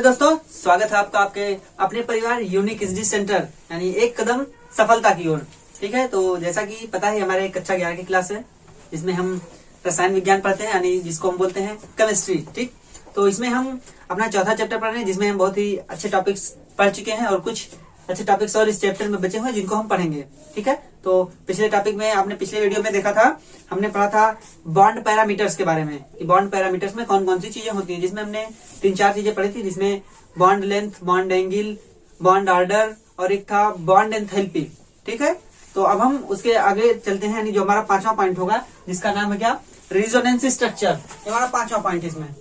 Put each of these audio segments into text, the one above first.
दोस्तों, स्वागत है आपका आपके अपने परिवार यूनिक एसडी सेंटर यानी एक कदम सफलता की ओर। ठीक है, तो जैसा कि पता है हमारे कक्षा 11 की क्लास है जिसमें हम रसायन विज्ञान पढ़ते हैं यानी जिसको हम बोलते हैं केमिस्ट्री। ठीक, तो इसमें हम अपना चौथा चैप्टर पढ़ रहे हैं जिसमें हम बहुत ही अच्छे टॉपिक्स पढ़ चुके हैं और कुछ अच्छे टॉपिक्स और इस चैप्टर में बचे हुए हैं जिनको हम पढ़ेंगे। ठीक है, तो पिछले टॉपिक में आपने पिछले वीडियो में देखा था, हमने पढ़ा था बॉन्ड पैरामीटर्स के बारे में कि बॉन्ड पैरामीटर्स में कौन कौन सी चीजें होती हैं, जिसमें हमने 3-4 चीजें पढ़ी थी, जिसमें bond length, bond angle, bond order और एक था बॉन्ड एंथैल्पी। ठीक है, तो अब हम उसके आगे चलते हैं, यानी जो हमारा 5वां पॉइंट होगा जिसका नाम है क्या, रेजोनेंस स्ट्रक्चर। ये हमारा 5वां पॉइंट इसमें।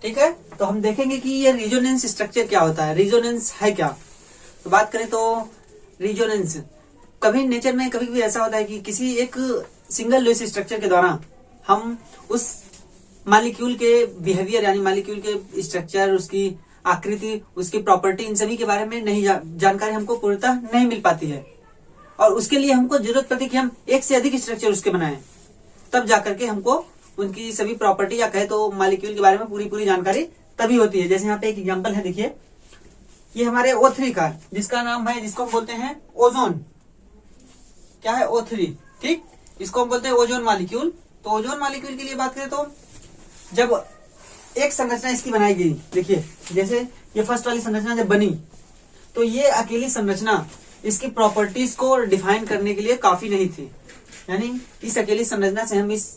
ठीक है, तो हम देखेंगे कि ये रेजोनेंस स्ट्रक्चर क्या होता है, रेजोनेंस है क्या। तो बात करें तो रेजोनेंस कभी नेचर में कभी ऐसा होता है कि किसी एक सिंगल लुईस स्ट्रक्चर के द्वारा हम उस मॉलिक्यूल के बिहेवियर यानी मॉलिक्यूल के स्ट्रक्चर, उसकी आकृति, उसकी प्रॉपर्टी, इन सभी के बारे में नहीं जानकारी हमको पूर्णतः नहीं मिल पाती है और उसके लिए हमको जरूरत पड़ती है कि हम एक से अधिक स्ट्रक्चर उसके बनाएं, तब जाकर के हमको उनकी सभी प्रॉपर्टी या कहे तो मॉलिक्यूल के बारे में पूरी जानकारी तभी होती है। जैसे यहाँ पे एक एग्जांपल है, देखिए ये हमारे O3 का जिसका नाम है, जिसको हम बोलते हैं ओजोन। क्या है, O3। ठीक, इसको हम बोलते हैं ओजोन मॉलिक्यूल। तो ओजोन मॉलिक्यूल के लिए बात करें तो जब एक संरचना इसकी बनाई गई, देखिए जैसे ये फर्स्ट वाली संरचना जब बनी तो ये अकेली संरचना इसकी प्रॉपर्टीज को डिफाइन करने के लिए काफी नहीं थी। यानी इस अकेली संरचना से हम इस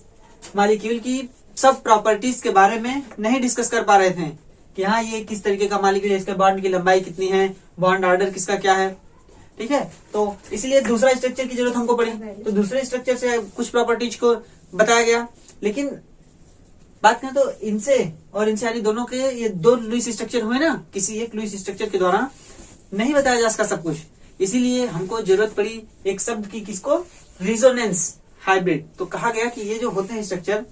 मॉलिक्यूल की सब प्रॉपर्टीज के बारे में नहीं डिस्कस कर पा रहे थे कि हाँ ये किस तरीके का मॉलिक्यूल है, इसके बॉन्ड की लंबाई कितनी है, बॉन्ड ऑर्डर किसका क्या है। ठीक है, तो इसलिए दूसरा स्ट्रक्चर की जरूरत हमको पड़ी, तो दूसरे स्ट्रक्चर से कुछ प्रॉपर्टीज को बताया गया। लेकिन बात करें तो इनसे और इनसे यानी दोनों के ये दो लुईस स्ट्रक्चर हुए ना, किसी एक लुईस स्ट्रक्चर के द्वारा नहीं बताया जा सका सब कुछ, इसीलिए हमको जरूरत पड़ी एक शब्द की, किसको, रेजोनेंस हाइब्रिड। तो कहा गया कि ये जो होते हैं स्ट्रक्चर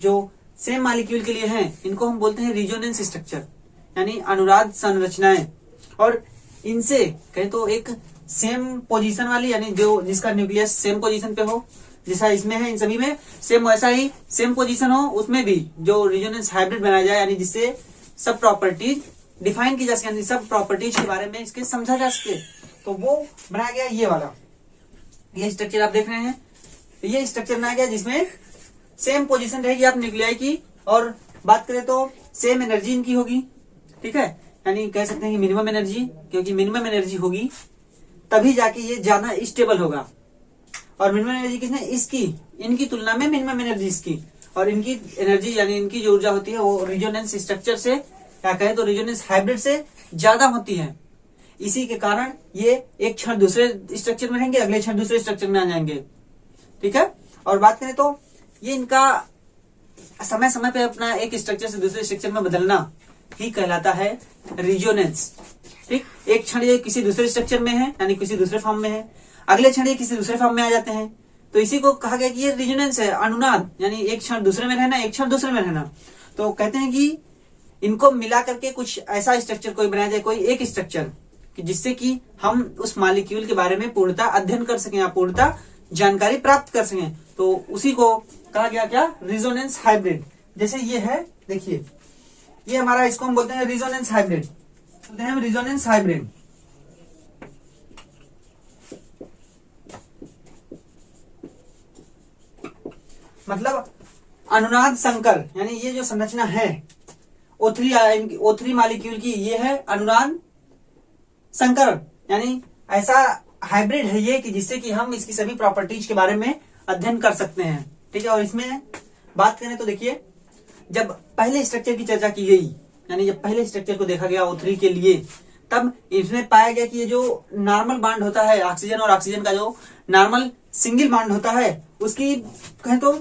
जो सेम मॉलिक्यूल के लिए हैं, इनको हम बोलते हैं रेजोनेंस स्ट्रक्चर यानी अनुनाद संरचनाएं। और इनसे कहें तो एक सेम पोजीशन वाली, यानी जो जिसका न्यूक्लियस सेम पोजीशन पे हो, जैसा इसमें है इन सभी में सेम वैसा ही सेम पोजीशन हो, उसमें भी जो रेजोनेंस हाइब्रिड बनाया जाए, यानी जिससे सब प्रॉपर्टीज डिफाइन की जा सके, यानी सब प्रॉपर्टीज के बारे में इसके समझा जा सके, तो वो बनाया गया ये वाला। ये स्ट्रक्चर आप देख रहे हैं, ये स्ट्रक्चर बनाया गया जिसमें सेम पोजीशन रहेगी आप न्यूक्लियाई की, और बात करें तो सेम एनर्जी इनकी होगी। ठीक है, यानी कह सकते हैं कि मिनिमम एनर्जी, क्योंकि मिनिमम एनर्जी होगी तभी जाके ये ज्यादा स्टेबल होगा। और मिनिमम एनर्जी किसने, इसकी, इनकी तुलना में मिनिमम एनर्जी इसकी, और इनकी एनर्जी यानी इनकी जो ऊर्जा होती है वो रेजोनेंस स्ट्रक्चर से या कहे तो रेजोनेंस हाइब्रिड से ज्यादा होती है। इसी के कारण ये एक क्षण दूसरे स्ट्रक्चर में रहेंगे, अगले क्षण दूसरे स्ट्रक्चर में आ जाएंगे। ठीक है, और बात करें तो ये इनका समय समय पे अपना एक स्ट्रक्चर से दूसरे स्ट्रक्चर में बदलना ही कहलाता है रेजोनेंस। ठीक, एक क्षण ये किसी दूसरे स्ट्रक्चर में है यानी किसी दूसरे फॉर्म में है, अगले क्षण ये किसी दूसरे फॉर्म में आ जाते हैं, तो इसी को कहा गया कि ये रेजोनेंस है, अनुनाद, यानी एक क्षण दूसरे में रहना, एक क्षण दूसरे में रहना। तो कहते हैं कि इनको मिला करके कुछ ऐसा स्ट्रक्चर कोई बनाया जाए, कोई एक स्ट्रक्चर कि जिससे कि हम उस मॉलिक्यूल के बारे में पूर्णतः अध्ययन कर सकें या पूर्णतः जानकारी प्राप्त कर सकें, तो उसी को कहा गया क्या, रेजोनेंस हाइब्रिड। जैसे ये है, देखिए ये हमारा, इसको हम बोलते हैं रेजोनेंस हाइब्रिड, बोलते हैं रेजोनेंस हाइब्रिड। मतलब अनुनाद संकर, यानी ये जो संरचना है O3 मॉलिक्यूल की, ये है अनुनाद संकर, यानी ऐसा हाइब्रिड है ये कि जिससे कि हम इसकी सभी प्रॉपर्टीज के बारे में अध्ययन कर सकते हैं। ठीक है, और इसमें बात करें तो देखिए जब पहले स्ट्रक्चर की चर्चा की गई, यानी जब पहले स्ट्रक्चर को देखा गया O3 के लिए, तब इसमें पाया गया कि ये जो नॉर्मल बॉन्ड होता है ऑक्सीजन और ऑक्सीजन का, जो नॉर्मल सिंगल बॉन्ड होता है, उसकी कहें तो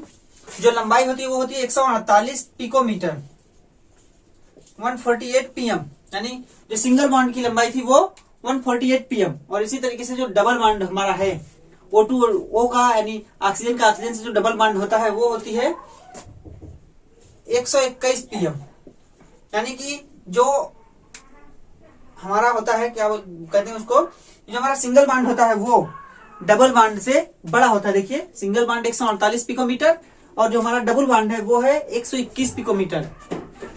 जो लंबाई होती है वो होती है 148 पिकोमीटर, 148 pm, यानी जो सिंगल बॉन्ड की लंबाई थी वो 148 pm। और इसी तरीके से जो डबल बॉन्ड हमारा है O2 और O का, यानी ऑक्सीजन का ऑक्सीजन से जो डबल बॉन्ड होता है वो होती है 121 pm। यानी कि जो हमारा होता है, क्या कहते हैं उसको, जो हमारा सिंगल बॉन्ड होता है वो डबल बॉन्ड से बड़ा होता है। देखिए सिंगल बॉन्ड 148 पिकोमीटर और जो हमारा डबल बॉन्ड है वो है 121 पिकोमीटर।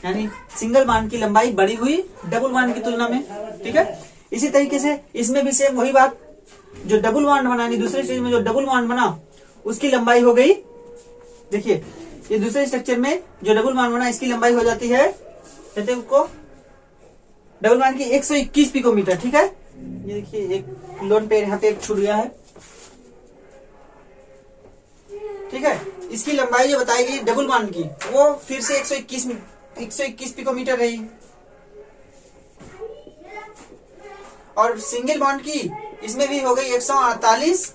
यानी सिंगल बॉन्ड की लंबाई बड़ी हुई डबल बॉन्ड की तुलना में। ठीक है, इसी तरीके से इसमें भी सेम वही बात, जो डबल बॉन्ड बना, दूसरे स्टेज में जो डबल बॉन्ड बना उसकी लंबाई हो गई, देखिए ये दूसरे स्ट्रक्चर में जो डबल बॉन्ड बना इसकी लंबाई हो जाती है, कहते हैं उसको डबल बॉन्ड की 121 पिकोमीटर। ठीक है, ये देखिए एक लोन पेयर यहाँ पे एक छूट गया है। ठीक है, इसकी लंबाई जो बताई गई डबल बॉन्ड की वो फिर से 121 पिकोमीटर रही, और सिंगल बॉन्ड की इसमें भी हो गई 148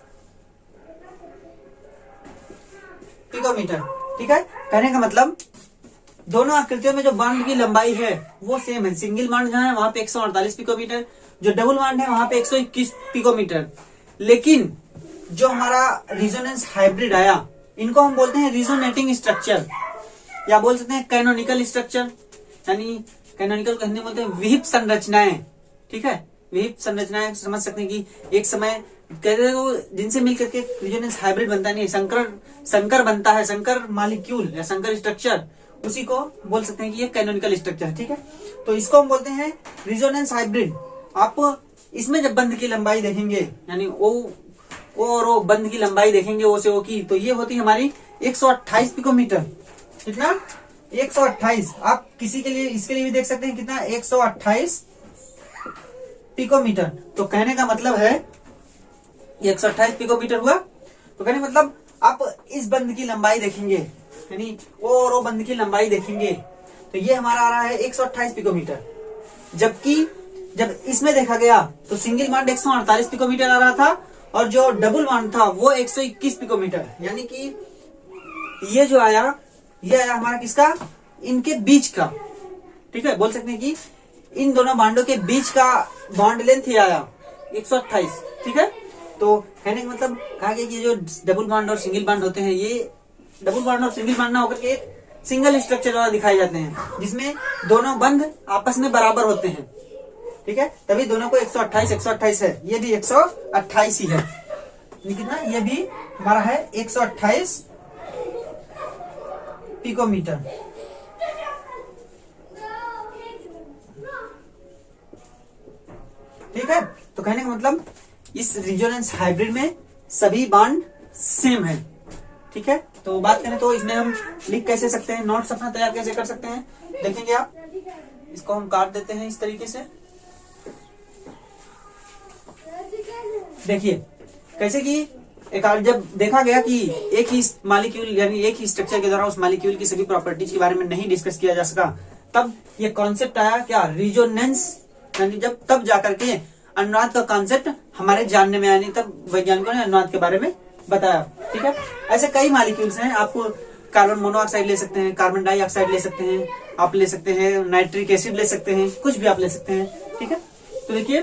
पिकोमीटर। ठीक है, कहने का मतलब दोनों आकृतियों में जो बॉन्ड की लंबाई है वो सेम है। सिंगल बॉन्ड जहां है वहां पे 148 पिकोमीटर, जो डबल बॉन्ड है वहां पे 121 पिकोमीटर। लेकिन जो हमारा रिजोनेंस हाइब्रिड आया, इनको हम बोलते हैं रिजोनेटिंग स्ट्रक्चर, या बोल सकते हैं कैनोनिकल स्ट्रक्चर, यानी कैनोनिकल को हिंदी में बोलते हैं विहिप संरचनाएं। ठीक है, विहिप संरचनाएं समझ सकते हैं कि एक समय कहते हैं जिनसे मिलकर के रिजोनेंस हाइब्रिड बनता नहीं, संकर बनता है, संकर मॉलिक्यूल या संकर स्ट्रक्चर, उसी को बोल सकते हैं कि ये कैनोनिकल स्ट्रक्चर। ठीक है, तो इसको हम बोलते हैं रिजोनेंस हाइब्रिड। आप इसमें जब बंध की लंबाई देखेंगे, यानी ओ और ओ बंध की लंबाई देखेंगे ओ से ओ की, तो ये होती है हमारी 128 पिकोमीटर। कितना? 128। आप किसी के लिए इसके लिए भी देख सकते हैं कितना, 128 पिकोमीटर। तो कहने का मतलब है 128 पिकोमीटर हुआ। तो कहने का मतलब आप इस बंध की लंबाई देखेंगे, यानी ओ और ओ बंध की लंबाई देखेंगे, तो ये हमारा आ रहा है 128 पिकोमीटर। जबकि जब इसमें देखा गया तो सिंगल बॉन्ड 148 पिकोमीटर आ रहा था, और जो डबल बॉन्ड था वो 121 पिकोमीटर। यानी कि ये जो आया, ये आया हमारा किसका, इनके बीच का। ठीक है, बोल सकते हैं कि इन दोनों बॉन्डों के बीच का बॉन्ड लेंथ ही आया 128। ठीक है, तो कहने का मतलब कहा गया कि जो डबल बॉन्ड और सिंगल बॉन्ड होते हैं, ये डबल बॉन्ड और सिंगल बॉन्ड ना होकर के एक सिंगल स्ट्रक्चर द्वारा दिखाए जाते हैं, जिसमें दोनों बंध आपस में बराबर होते हैं। ठीक है, तभी दोनों को 128 है, ये भी 128 ही है। कितना, ये भी हमारा है 128 पिकोमीटर। ठीक है, तो कहने का मतलब इस रिजोनेंस हाइब्रिड में सभी बॉन्ड सेम है। ठीक है, तो बात करें तो इसमें हम लिख कैसे सकते हैं, नोट्स अपना तैयार कैसे कर सकते हैं, देखेंगे आप। इसको हम काट देते हैं इस तरीके से। देखिए कैसे कि एक जब देखा गया कि एक ही मॉलिक्यूल यानी एक ही स्ट्रक्चर के द्वारा उस मॉलिक्यूल की सभी प्रॉपर्टीज के बारे में नहीं डिस्कस किया जा सका, तब ये कॉन्सेप्ट आया क्या, रिजोनेंस। यानी जब तब जाकर के अनुनाद का कॉन्सेप्ट हमारे जानने में आया, नहीं तब वैज्ञानिकों ने अनुनाद के बारे में बताया। ठीक है, ऐसे कई मॉलिक्यूल्स हैं, आपको कार्बन मोनोऑक्साइड ले सकते हैं, कार्बन डाइऑक्साइड ले सकते हैं, आप ले सकते हैं नाइट्रिक एसिड ले सकते हैं, कुछ भी आप ले सकते हैं। ठीक है, तो देखिए,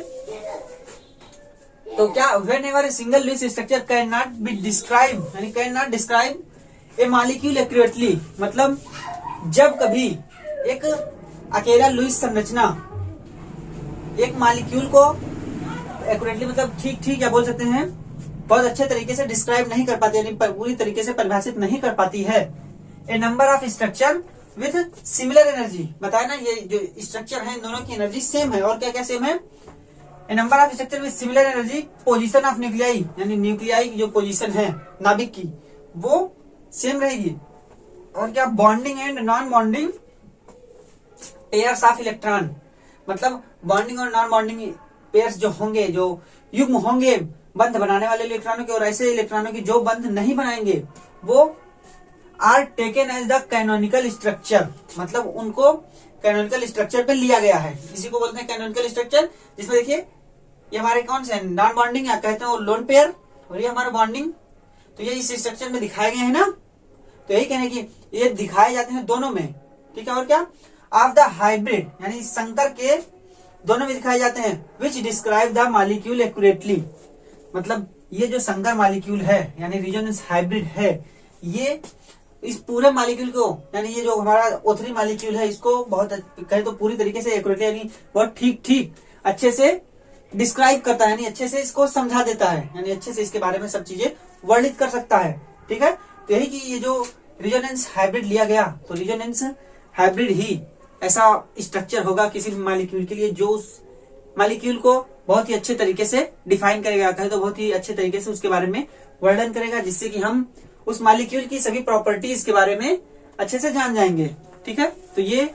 तो क्या whenever a single Lewis structure can not be describe, यानी can not describe a molecule accurately, मतलब जब कभी एक अकेला लुईस संरचना एक मॉलिक्यूल को एक्यूरेटली मतलब ठीक या बोल सकते हैं बहुत अच्छे तरीके से डिस्क्राइब नहीं कर पाती, यानी पूरी तरीके से परिभाषित नहीं कर पाती है। A number of structure with similar energy, बताया ना ये जो स्ट्रक्चर है दोनों की एनर्जी सेम है, और क्या क्या सेम है, a number of structure with similar energy, position of nuclei, यानी न्यूक्लियाई की जो पोजीशन है नाभिक की वो सेम रहेगी, और क्या bonding and non bonding pairs of electron, मतलब बॉन्डिंग और नॉन बॉन्डिंग पेयर्स जो होंगे, जो युग्म होंगे बंध बनाने वाले इलेक्ट्रॉनों के और ऐसे इलेक्ट्रॉनों की जो बंध नहीं बनाएंगे, वो are taken as the canonical structure, मतलब उनको कैनोनिकल स्ट्रक्चर पे लिया गया है। इसी को बोलते हैं कैनोनिकल स्ट्रक्चर, जिसमें देखिए ये हमारे कौन से नॉन बॉन्डिंग या कहते हैं लोन पेयर, और ये हमारा बॉन्डिंग, तो ये इस स्ट्रक्चर में दिखाए गए हैं ना। तो यही कहने की ये दिखाए जाते हैं दोनों में। ठीक है, और क्या ऑफ द हाइब्रिड, यानी संकर के दोनों में दिखाए जाते हैं, विच डिस्क्राइब द मॉलिक्यूल एक्यूरेटली, मतलब ये जो संकर मॉलिक्यूल है यानी रिजोनेंस हाइब्रिड है, ये इस पूरे मॉलिक्यूल को, यानी ये जो हमारा O3 मॉलिक्यूल है, इसको बहुत कहे तो पूरी तरीके से एक्यूरेटली यानी बहुत ठीक अच्छे से डिस्क्राइब करता है, यानी अच्छे से इसको समझा देता है, यानी अच्छे से इसके बारे में सब चीजें वर्णित कर सकता है। ठीक है, तो यही कि ये जो रिजोनेंस हाइब्रिड लिया गया, तो रिजोनेंस हाइब्रिड ही ऐसा स्ट्रक्चर होगा किसी भी मॉलिक्यूल के लिए जो उस मॉलिक्यूल को बहुत ही अच्छे तरीके से डिफाइन करेगा, कहे तो बहुत ही अच्छे तरीके से उसके बारे में वर्णन करेगा, जिससे कि हम उस मॉलिक्यूल की सभी प्रॉपर्टीज के बारे में अच्छे से जान जाएंगे। ठीक है, तो ये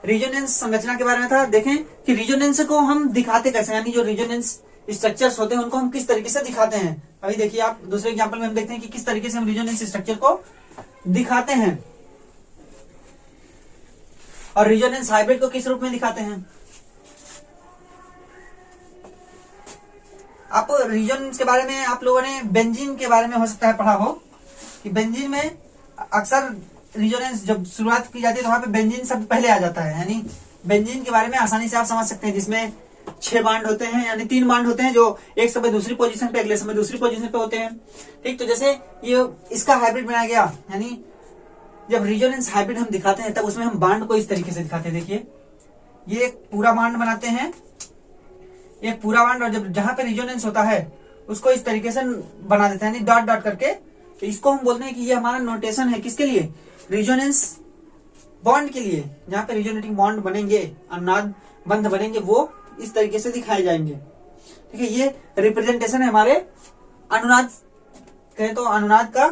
रिजोनेंस संरचना के बारे में था। देखें कि रिजोनेंस को हम दिखाते कैसे, यानी जो रिजोनेंस स्ट्रक्चर्स होते हैं उनको हम किस तरीके से दिखाते हैं। अभी देखिए आप दूसरे एग्जांपल में हम देखते हैं कि किस तरीके से हम रिजोनेंस स्ट्रक्चर को दिखाते हैं और रिजोनेंस हाइब्रिड को किस रूप में दिखाते हैं। आप रिजोनेंस के बारे में आप लोगों ने बेंजीन के बारे में हो सकता है पढ़ा हो कि बेंजीन में अक्सर रिजोनेंस जब शुरुआत की जाती है तो वहां पे बेंजीन शब्द पहले आ जाता है, यानी बेंजीन के बारे में आसानी से आप समझ सकते हैं, जिसमें 6 बांड होते हैं, यानी 3 बांड होते हैं जो एक समय दूसरी पोजीशन पे अगले समय दूसरी पोजीशन पे होते हैं। ठीक, तो जैसे ये इसका हाइब्रिड बनाया गया, यानी जब रिजोनेंस हाइब्रिड हम दिखाते हैं तब उसमें हम बांड को इस तरीके से दिखाते हैं। देखिए ये एक पूरा बांड बनाते हैं, एक पूरा बांड, और जब जहां पे रिजोनेंस होता है उसको इस तरीके से बना देते हैं, यानी डॉट डॉट करके। तो इसको हम बोलते हैं कि ये हमारा नोटेशन है किसके लिए, रिजोनेंस बॉन्ड के लिए। जहां पे रिजोनेटिंग बॉन्ड बनेंगे, अनुनाद बंध बनेंगे, वो इस तरीके से दिखाए जाएंगे। ठीक है, ये रिप्रेजेंटेशन है हमारे अनुनाद, कहें तो अनुनाद का।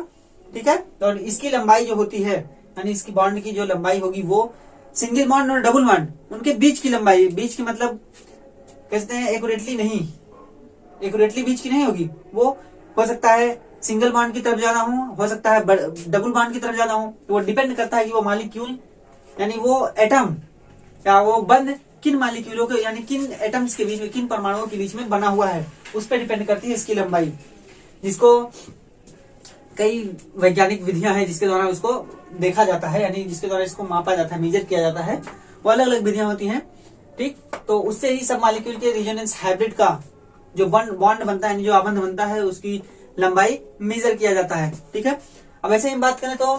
ठीक है, और इसकी लंबाई जो होती है, यानी इसकी बॉन्ड की जो लंबाई होगी वो सिंगल बॉन्ड और डबल बॉन्ड उनके बीच की लंबाई, बीच की मतलब कहते हैं एक्यूरेटली नहीं, एक्यूरेटली बीच की नहीं होगी, वो हो सकता है सिंगल बॉन्ड की तरफ जाना हो सकता है डबल बॉन्ड की तरफ जाना हो। तो वो डिपेंड करता है कि वो मॉलिक्यूल यानी वो एटम या वो बंध किन मॉलिक्यूलों के यानी किन एटम्स के बीच में, किन परमाणुओं के बीच में बना हुआ है, उस पर डिपेंड करती है इसकी लंबाई। जिसको कई वैज्ञानिक विधियां हैं जिसके द्वारा उसको देखा जाता है, यानी जिसके द्वारा इसको मापा जाता है, मेजर किया जाता है, वो अलग अलग विधियां होती हैं। ठीक, तो उससे ही सब मॉलिक्यूल के रिजोनेंस हाइब्रिड का जो बॉन्ड बनता है, जो आबंध बनता है, उसकी लंबाई मेजर किया जाता है। ठीक है, अब ऐसे ही बात करें तो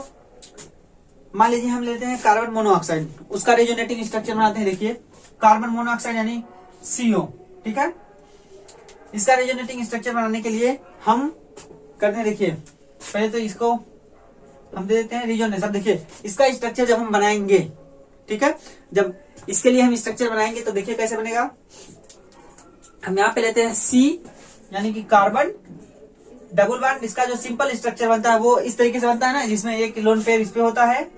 मान लीजिए हम लेते हैं कार्बन मोनोऑक्साइड, उसका रिजोनेटिंग स्ट्रक्चर बनाते हैं। देखिए कार्बन मोनोऑक्साइड यानी CO। ठीक है, इसका रिजोनेटिंग स्ट्रक्चर बनाने के लिए हम करते हैं, देखिए पहले तो इसको हम दे देते हैं रिजोनेंस। अब देखिए इसका स्ट्रक्चर जब हम बनाएंगे, ठीक है, जब इसके लिए हम स्ट्रक्चर बनाएंगे तो देखिए कैसे बनेगा। हम यहाँ पे लेते हैं C यानी कि कार्बन डबल बॉन्ड। इसका जो सिंपल स्ट्रक्चर बनता है वो इस तरीके से बनता है ना, जिसमें एक लोन पेयर इस पे होता है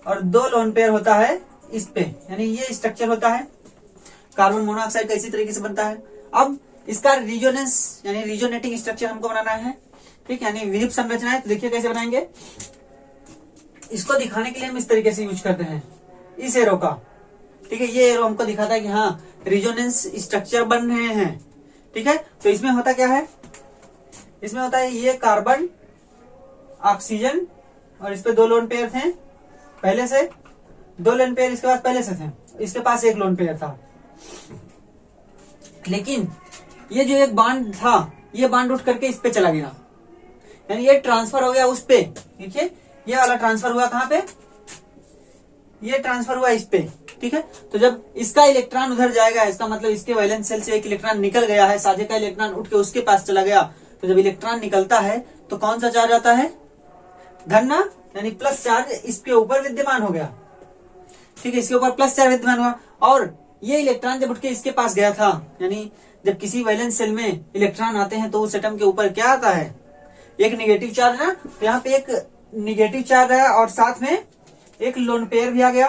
और 2 लोन पेयर होता है इस पे, यानी ये स्ट्रक्चर होता है कार्बन मोनोऑक्साइड का, इसी तरीके से बनता है। अब इसका रिजोनेंस यानी रिजोनेटिंग स्ट्रक्चर हमको बनाना है। ठीक, यानी विहिप संरचना है, तो देखिए कैसे बनाएंगे। इसको दिखाने के लिए हम इस तरीके से यूज करते हैं इस एरो का। ठीक है, ये एरो हमको दिखाता है कि हाँ रिजोनेंस स्ट्रक्चर बन रहे हैं। ठीक है, तो इसमें होता क्या है, इसमें होता है ये कार्बन ऑक्सीजन और इस पे 2 लोन पेयर थे पहले से, 2 लोन पेयर इसके पास पहले से थे, इसके पास 1 लोन पेयर था। लेकिन ये जो एक बांड था, ये बांड उठ करके इस पे चला गया, यानी ये ट्रांसफर हो गया उस पे। देखिए ये वाला ट्रांसफर हुआ कहां पे, ये ट्रांसफर हुआ इस पे। ठीक है, तो जब इसका इलेक्ट्रॉन उधर जाएगा, इसका मतलब इसके वैलेंस शेल से एक इलेक्ट्रॉन निकल गया है, साझे का इलेक्ट्रॉन उठ के उसके पास चला गया। तो जब इलेक्ट्रॉन निकलता है तो कौन सा चार्ज आता है, धन, यानी प्लस चार्ज इसके ऊपर विद्यमान हो गया। ठीक है, इसके ऊपर प्लस चार्ज विद्यमान हुआ, और ये इलेक्ट्रॉन जब उठ के इसके पास गया था, यानी जब किसी वैलेंस सेल में इलेक्ट्रॉन आते हैं तो उस एटम के ऊपर क्या आता है, एक निगेटिव चार्ज ना, तो यहाँ पे एक निगेटिव चार्ज है और साथ में एक लोन पेयर भी आ गया।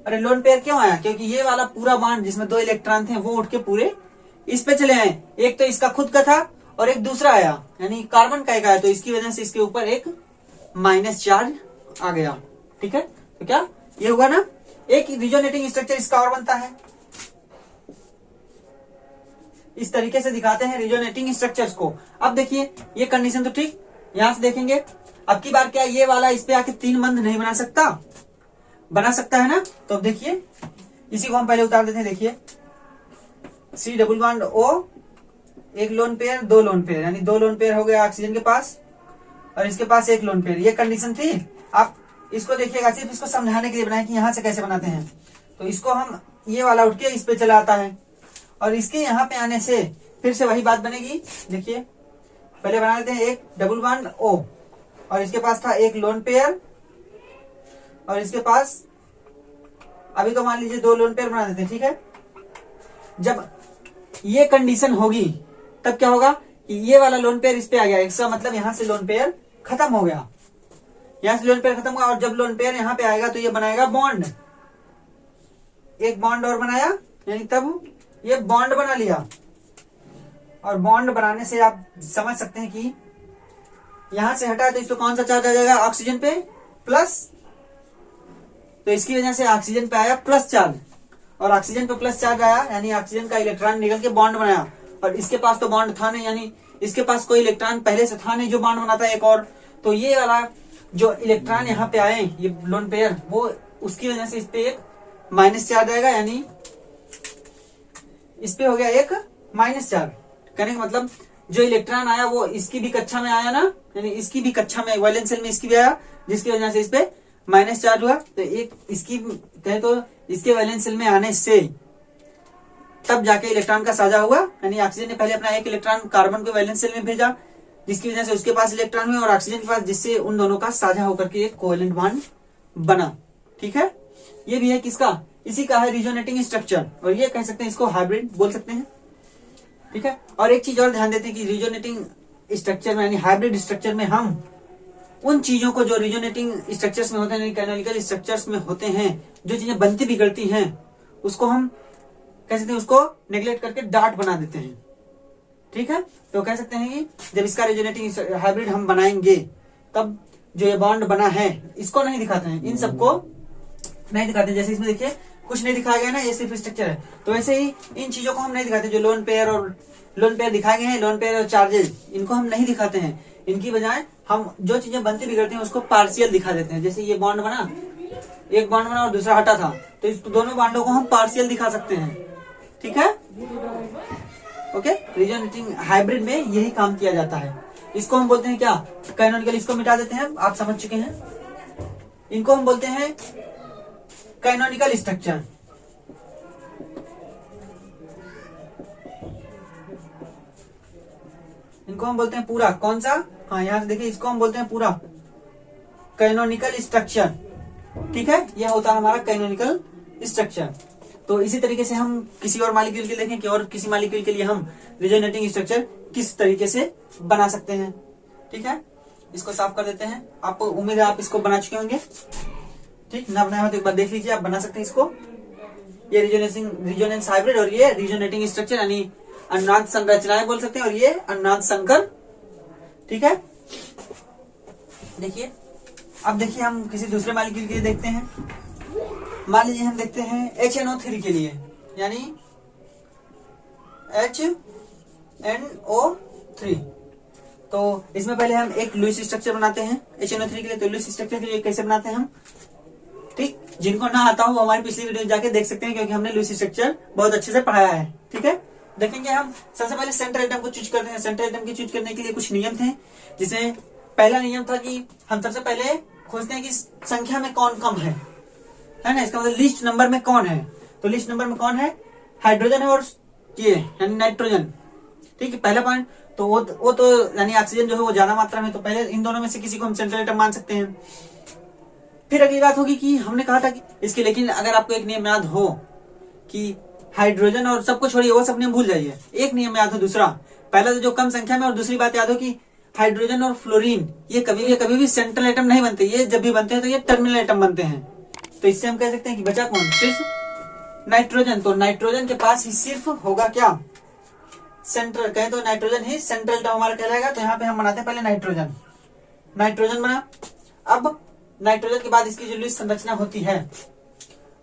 अरे लोन पेयर क्यों आया, क्योंकि ये वाला पूरा बांड जिसमें 2 इलेक्ट्रॉन थे वो उठ के पूरे इस पे चले आए। एक तो इसका खुद का था और एक दूसरा आया, यानी कार्बन का एक आया, तो इसकी वजह से इसके ऊपर एक माइनस चार्ज आ गया। ठीक है, तो क्या ये हुआ ना, एक रिजोनेटिंग स्ट्रक्चर इसका और बनता है। इस तरीके से दिखाते हैं रिजोनेटिंग स्ट्रक्चर्स को। अब देखिए ये कंडीशन तो ठीक, यहां से देखेंगे। अब की बार क्या ये वाला इस पे आके 3 बंध नहीं बना सकता, बना सकता है ना। तो अब देखिए इसी को हम पहले उतार देते हैं। देखिए C डबल बॉन्ड O, एक लोन पेयर 2 लोन पेयर, यानी 2 लोन पेयर हो गया ऑक्सीजन के पास और इसके पास 1 लोन पेयर। ये कंडीशन थी। आप इसको देखिएगा, सिर्फ इसको समझाने के लिए बनाए कि यहां से कैसे बनाते हैं। तो इसको हम ये वाला उठ के इस पे चला आता है और इसके यहाँ पे आने से फिर से वही बात बनेगी। देखिए पहले बना लेते हैं एक डबल बॉन्ड O और इसके पास था 1 लोन पेयर और इसके पास अभी तो मान लीजिए 2 लोन पेयर बना देते हैं, ठीक है। जब ये कंडीशन होगी तब क्या होगा कि ये वाला लोन पेयर इस पे आ गया, इसका मतलब यहां से लोन पेयर खत्म हो गया, यहां से लोन पेयर खत्म हुआ। और जब लोन पेयर यहां पे आएगा तो ये बनाएगा बॉन्ड, एक बॉन्ड और बनाया, यानी तब ये बॉन्ड बना लिया। और बॉन्ड बनाने से आप समझ सकते हैं कि यहां से हटा तो इसको कौन सा चार्ज आ जाएगा, ऑक्सीजन पे प्लस, तो इसकी वजह से ऑक्सीजन पे आया प्लस चार्ज, और ऑक्सीजन पे प्लस चार्ज आया यानी ऑक्सीजन का इलेक्ट्रॉन निकल के बॉन्ड बनाया। और इसके पास तो बॉन्ड था नहीं, यानी इसके पास कोई इलेक्ट्रॉन पहले से था नहीं जो बॉन्ड बनाता है एक और, तो ये वाला जो इलेक्ट्रॉन यहाँ पे आए ये लोन पेयर, वो उसकी वजह से इस पे एक माइनस चार्ज आएगा, यानी इस पे हो गया एक माइनस चार्ज। कहने का मतलब जो इलेक्ट्रॉन आया वो इसकी भी कक्षा में आया ना, यानी इसकी भी कक्षा में वैलेंस शेल में इसकी भी आया, जिसकी वजह से इस पे माइनस चार्ज हुआ। तो एक इसकी कहे तो इसके वैलेंस शेल में आने से तब जाके इलेक्ट्रॉन का साझा हुआ, यानी ऑक्सीजन ने पहले अपना एक इलेक्ट्रॉन कार्बन को वैलेंस शेल में भेजा, जिसकी वजह से उसके पास इलेक्ट्रॉन हुए और ऑक्सीजन के पास, जिससे उन दोनों का साझा होकर के एक कोवेलेंट बॉन्ड बना। ठीक है, ये भी है किसका, इसी का है रिजोनेटिंग स्ट्रक्चर, और ये कह सकते हैं इसको हाइब्रिड बोल सकते हैं। ठीक है, और एक चीज और ध्यान देते हैं कि रिजोनेटिंग स्ट्रक्चर में यानी हाइब्रिड स्ट्रक्चर में हम उन चीजों को जो रिजोनेटिंग स्ट्रक्चर्स में होते हैं, कैनोनिकल स्ट्रक्चर्स में होते हैं, जो चीजें बनती बिगड़ती हैं, उसको हम कह सकते हैं उसको नेग्लेक्ट करके डार्ट बना देते हैं। ठीक है, तो कह सकते हैं कि जब इसका रिजोनेटिंग हाइब्रिड हम बनाएंगे तब जो ये बॉन्ड बना है इसको नहीं दिखाते हैं, इन सबको नहीं दिखाते। जैसे इसमें देखिए कुछ नहीं दिखाया गया ना, ये सिर्फ स्ट्रक्चर है, तो वैसे ही इन चीजों को हम नहीं दिखाते। जो लोन पेयर दिखाए गए हैं, लोन पेयर और चार्जेस, इनको हम नहीं दिखाते हैं। इनकी बजाय हम जो चीजें बनती बिगड़ती हैं उसको पार्शियल दिखा देते हैं। जैसे ये बॉन्ड बना, एक बॉन्ड बना और दूसरा हटा था, तो इस दोनों बॉन्डों को हम पार्शियल दिखा सकते हैं। ठीक है, ओके। रिजोनेटिंग हाइब्रिड में यही काम किया जाता है। इसको हम बोलते हैं क्या, कैनोनिकल। इसको मिटा देते हैं, आप समझ चुके हैं। इनको हम बोलते हैं कैनोनिकल स्ट्रक्चर। इनको हम बोलते हैं पूरा, कौन सा, हाँ यहां से देखिए, इसको हम बोलते हैं पूरा कैनोनिकल स्ट्रक्चर। ठीक है, यह होता है हमारा कैनोनिकल स्ट्रक्चर। तो इसी तरीके से हम किसी और मॉलिक्यूल के लिए देखें कि और किसी मॉलिक्यूल के लिए हम रिजोनेटिंग स्ट्रक्चर किस तरीके से बना सकते हैं। ठीक है, इसको साफ कर देते हैं। आपको उम्मीद है आप इसको बना चुके होंगे। ठीक, ना बनाया हो तो एक बार देख लीजिए, आप बना सकते हैं इसको। ये रिजोनेंस हाइब्रिड और ये रिजोनेटिंग स्ट्रक्चर यानी अनुनाद संरचनाएं बोल सकते हैं, और ये अनुनाद संकर। ठीक है, देखिए अब देखिए हम किसी दूसरे मॉलिक्यूल के लिए देखते हैं। मान लीजिए हम देखते हैं HNO3 के लिए, यानी HNO3। तो इसमें पहले हम एक लुईस स्ट्रक्चर बनाते हैं HNO3 के लिए। तो लुईस स्ट्रक्चर के लिए कैसे बनाते हैं हम, ठीक, जिनको ना आता हो वो हमारी पिछली वीडियो जाके देख सकते हैं, क्योंकि हमने लुईस स्ट्रक्चर बहुत अच्छे से पढ़ाया है। ठीक है, देखेंगे हम सबसे पहले सेंट्रल एटम को चूज करते हैं। सेंट्रल एटम की चूज करने के लिए कुछ नियम थे, जिसमें पहला नियम था कि हम सबसे पहले खोजते हैं कि संख्या में कौन कम है ना, इसका मतलब लिस्ट नंबर में कौन है। तो लिस्ट नंबर में कौन है, हाइड्रोजन है और ये यानी नाइट्रोजन। ठीक है, पहला पॉइंट। तो वो तो यानी ऑक्सीजन जो है वो ज्यादा मात्रा में, तो पहले इन दोनों में से किसी को हम सेंट्रल एटम मान सकते हैं। फिर अगली बात होगी कि हमने कहा था कि इसके, लेकिन अगर आपको एक नियम याद हो कि हाइड्रोजन और सबको छोड़िए, वो सब नियम भूल जाइए, एक नियम याद हो दूसरा। पहला तो जो कम संख्या में, और दूसरी बात याद हो कि हाइड्रोजन और फ्लोरीन ये कभी भी सेंट्रल एटम नहीं बनते, ये जब भी बनते हैं तो ये टर्मिनल एटम बनते हैं। तो इससे हम कह सकते हैं कि बचा कौन, सिर्फ नाइट्रोजन। तो नाइट्रोजन के पास ही सिर्फ होगा क्या, सेंट्रल, कहे तो नाइट्रोजन ही सेंट्रल एटम हमारा कहलाएगा। तो यहाँ पे हम बनाते हैं पहले नाइट्रोजन। नाइट्रोजन बना। अब नाइट्रोजन के बाद इसकी जो लुईस संरचना होती है,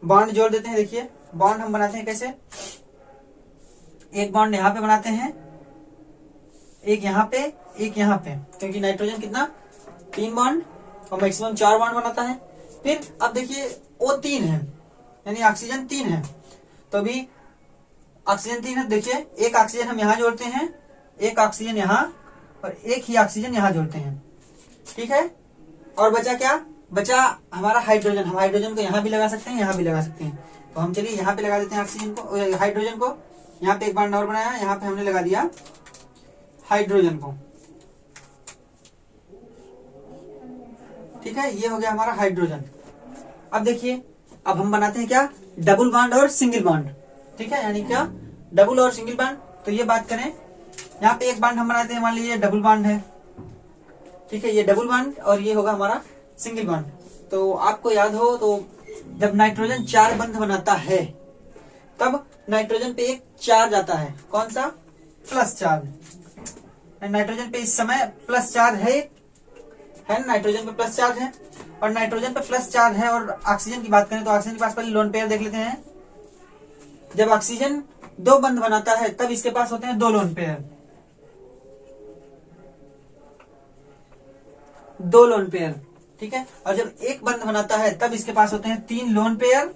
बॉन्ड जोड़ देते हैं। देखिए बॉन्ड हम बनाते हैं कैसे, एक बॉन्ड यहाँ पे बनाते हैं, एक यहाँ पे, एक यहाँ पे, क्योंकि नाइट्रोजन कितना 3 बॉन्ड और मैक्सिमम 4 बॉन्ड बनाता है। फिर अब देखिए O3 है, यानी ऑक्सीजन 3 है। तो अभी ऑक्सीजन 3 है, देखिए एक ऑक्सीजन हम यहाँ जोड़ते हैं, एक ऑक्सीजन यहाँ, और एक ही ऑक्सीजन यहाँ जोड़ते हैं। ठीक है, और बचा क्या, बचा हमारा हाइड्रोजन। हम हाइड्रोजन को यहाँ भी लगा सकते हैं, यहाँ भी लगा सकते हैं। तो हम चलिए यहाँ पे लगा देते हैं ऑक्सीजन को, हाइड्रोजन को। यहाँ पे एक बॉन्ड और बनाया, यहाँ पे हमने लगा दिया हाइड्रोजन को। ठीक है, ये हो गया हमारा हाइड्रोजन। अब देखिए, अब हम बनाते हैं क्या, डबल बॉन्ड और सिंगल बॉन्ड। ठीक है, यानी क्या, डबल और सिंगल बॉन्ड। तो ये बात करें, यहाँ पे एक बॉन्ड हम बनाते हैं, मान लीजिए डबल बॉन्ड है। ठीक है, ये डबल बॉन्ड और ये होगा हमारा सिंगल बॉन्ड। तो आपको याद हो तो जब नाइट्रोजन 4 बंध बनाता है तब नाइट्रोजन पे एक चार्ज आता है, कौन सा, प्लस चार्ज। नाइट्रोजन पे इस समय प्लस चार्ज है ना, नाइट्रोजन पे प्लस चार्ज है, और नाइट्रोजन पे प्लस चार्ज है। और ऑक्सीजन की बात करें तो ऑक्सीजन के पास पहले लोन पेयर देख लेते हैं। जब ऑक्सीजन 2 बंध बनाता है तब इसके पास होते हैं 2 लोन पेयर, 2 लोन पेयर। ठीक है, और जब एक बंध बनाता है तब इसके पास होते हैं 3 लोन पेयर,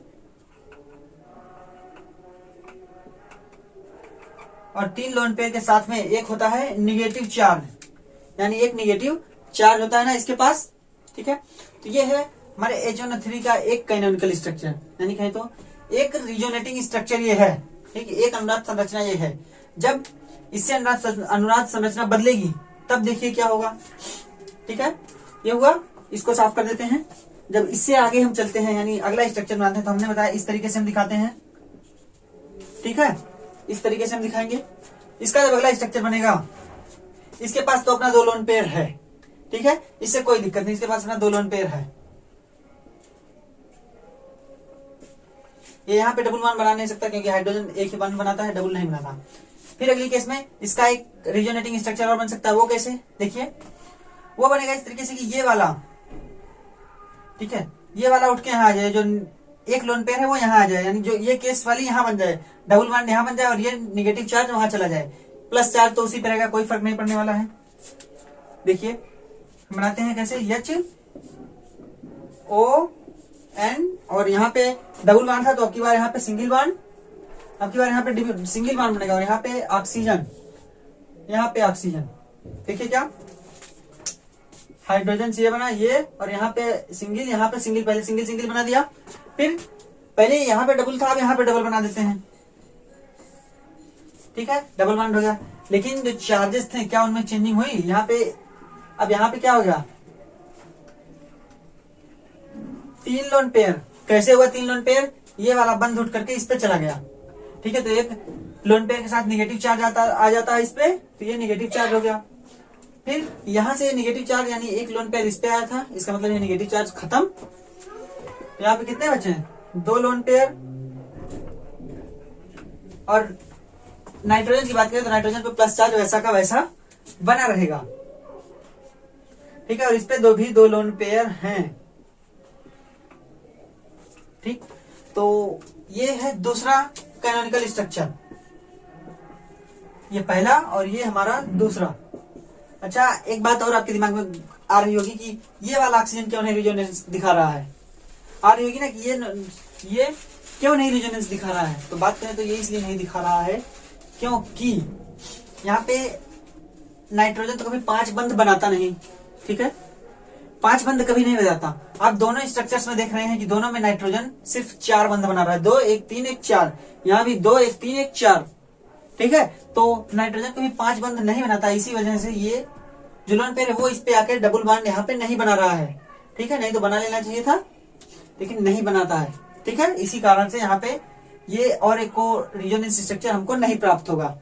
और 3 लोन पेयर के साथ में एक होता है निगेटिव चार्ज, यानी एक निगेटिव चार्ज होता है ना इसके पास। ठीक है, तो ये है हमारे H1O3 का एक कैनोनिकल स्ट्रक्चर, यानी कहें तो एक रिजोनेटिंग स्ट्रक्चर ये है। ठीक है, एक अनुनाद संरचना ये है। जब इससे अनुनाद संरचना बदलेगी तब देखिए क्या होगा। ठीक है, ये हुआ, इसको साफ कर देते हैं। जब इससे आगे हम चलते हैं, यानी अगला स्ट्रक्चर बनाते हैं, तो हमने बताया इस तरीके से हम दिखाते हैं। ठीक है, इस तरीके से हम दिखाएंगे। इसका जब अगला स्ट्रक्चर बनेगा, इसके पास तो अपना 2 लोन पेयर है। ठीक है, इससे कोई दिक्कत नहीं, इसके पास अपना 2 लोन पेयर है। ये यहाँ पे डबल बॉन्ड बना नहीं सकता क्योंकि हाइड्रोजन एक ही बॉन्ड बनाता है, डबल नहीं बनाता। फिर अगली केस में इसका एक रिजोनेटिंग स्ट्रक्चर और बन सकता है, वो कैसे, देखिए वो बनेगा इस तरीके से कि ये वाला, ठीक है, ये वाला उठ के यहाँ आ जाए, जो एक लोन पेयर है वो यहाँ आ जाए, यानी जो ये केस वाली यहाँ बन जाए, डबल बॉन्ड यहाँ बन जाए और ये निगेटिव चार्ज वहां चला जाए, प्लस चार्ज तो उसी पे रहेगा, कोई फर्क नहीं पड़ने वाला है। देखिए बनाते हैं कैसे, HON और यहाँ पे डबल बॉन्ड था तो अब की बार यहाँ पे सिंगल बॉन्ड, अब की बार यहाँ पे सिंगल बॉन्ड बनेगा और यहाँ पे ऑक्सीजन, यहाँ पे ऑक्सीजन। देखिए क्या, हाइड्रोजन से ये बना ये, और यहाँ पे सिंगल, पहले सिंगल सिंगल बना दिया, फिर पहले यहाँ पे डबल था, अब यहाँ पे डबल बना देते हैं। ठीक है, डबल बॉन्ड हो गया। लेकिन जो चार्जेस थे क्या उनमें चेंजिंग हुई, यहाँ पे अब यहाँ पे क्या हो गया, 3 लोन पेयर। कैसे हुआ 3 लोन पेयर, ये वाला बंद उठ करके इस पे चला गया। ठीक है, तो एक लोन पेयर के साथ निगेटिव चार्ज आ जाता है इस पे, तो ये निगेटिव चार्ज हो गया। फिर यहां से निगेटिव चार्ज, यानी एक लोन पेयर इस पे आया था, इसका मतलब ये निगेटिव चार्ज खत्म। तो यहाँ पे कितने बचे हैं, 2 लोन पेयर। और नाइट्रोजन की बात करें तो नाइट्रोजन पे प्लस चार्ज वैसा का वैसा बना रहेगा। ठीक है, और इस पे 2 लोन पेयर हैं। ठीक, तो ये है दूसरा कैनोनिकल स्ट्रक्चर, ये पहला और ये हमारा दूसरा। अच्छा, एक बात और आपके दिमाग में आ रही होगी कि ये वाला ऑक्सीजन क्यों नहीं रिजोनेंस दिखा रहा है, आ रही होगी ना कि ये क्यों नहीं रिजोनेंस दिखा रहा है। तो बात करें तो ये इसलिए नहीं दिखा रहा है क्योंकि यहाँ पे नाइट्रोजन तो कभी 5 बंध बनाता नहीं। ठीक है, 5 बंध कभी नहीं बनाता। आप दोनों स्ट्रक्चर्स में देख रहे हैं कि दोनों में नाइट्रोजन सिर्फ 4 बंध बना रहा है, 2 1 3 1 4, यहाँ भी 2 1 3 1 4। ठीक है, तो नाइट्रोजन कभी 5 बंध नहीं बनाता, इसी वजह से ये जो लोन पेयर है वो इस पे आके डबल बॉन्ड यहाँ पे नहीं बना रहा है। ठीक है, नहीं तो बना लेना चाहिए था, लेकिन नहीं बनाता है। ठीक है, इसी कारण से यहाँ पे ये और एक को रिजोनेंस स्ट्रक्चर हमको नहीं प्राप्त होगा।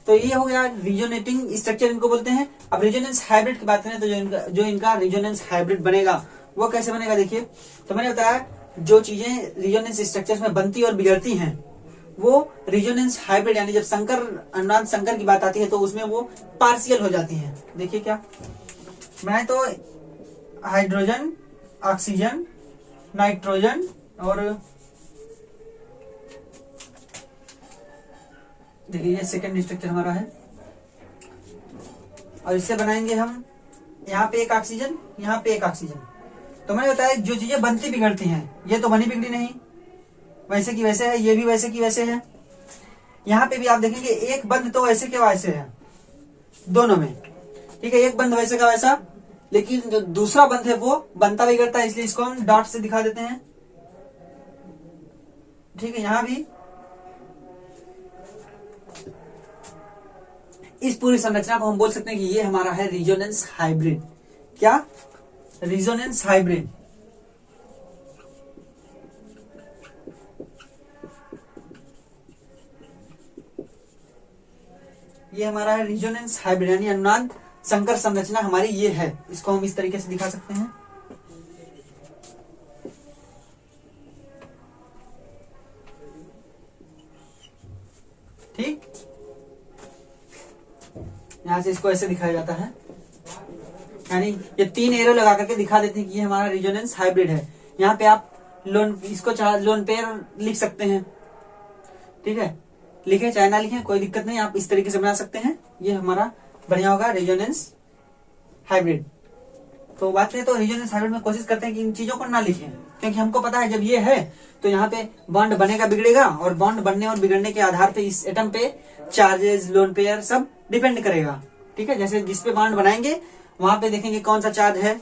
तो ये हो गया रिजोनेटिंग स्ट्रक्चर, इनको बोलते हैं। अब रिजोनेंस हाइब्रिड की बात करें तो जो इनका रिजोनेंस हाइब्रिड बनेगा वो कैसे बनेगा, देखिए। तो मैंने बताया जो चीजें रिजोनेंस स्ट्रक्चर्स में बनती और बिगड़ती हैं वो रिजोनेंस हाइब्रिड, यानी जब अनुनाद संकर की बात आती है तो उसमें वो पार्शियल हो जाती हैं। देखिए क्या, मैं तो हाइड्रोजन, ऑक्सीजन, नाइट्रोजन और देखिए ये सेकंड स्ट्रक्चर हमारा है, और इससे बनाएंगे हम यहाँ पे एक ऑक्सीजन, यहाँ पे एक ऑक्सीजन। तो मैंने बताया जो चीजें बनती बिगड़ती हैं, ये तो बनी बिगड़ी नहीं, वैसे की वैसे है, ये भी वैसे की वैसे है। यहाँ पे भी आप देखेंगे एक बंध तो वैसे के वैसे है दोनों में। ठीक है, एक बंध वैसे का वैसा, लेकिन जो दूसरा बंध है वो बनता बिगड़ता है, इसलिए इसको हम डॉट से दिखा देते हैं। ठीक है, यहाँ भी इस पूरी संरचना को हम बोल सकते हैं कि ये हमारा है रिजोनेंस हाइब्रिड। क्या, रिजोनेंस हाइब्रिड। ये हमारा है रिजोनेंस हाइब्रिड यानी अनुनाद संकर संरचना हमारी ये है। इसको हम इस तरीके से दिखा सकते हैं। ठीक, यहां से इसको ऐसे दिखाया जाता है, यानी ये 3 एरो लगा करके दिखा देते हैं कि ये हमारा रिजोनेंस हाइब्रिड है। यहाँ पे आप इसको लोन पेयर लिख सकते हैं। ठीक है, लिखे चाहे ना लिखे कोई दिक्कत नहीं, आप इस तरीके से बना सकते हैं। ये हमारा बढ़िया होगा रिजोनेंस हाइब्रिड। तो बात करें तो रिजोनेंस हाइब्रिड में कोशिश करते हैं कि इन चीजों को ना लिखें, क्योंकि हमको पता है जब ये है तो यहाँ पे बॉन्ड बनेगा बिगड़ेगा, और बॉन्ड बनने और बिगड़ने के आधार पे इस एटम पे चार्जेस लोन पेयर सब डिपेंड करेगा। ठीक है, जैसे जिस पे बॉन्ड बनाएंगे वहां पे देखेंगे कौन सा चार्ज है,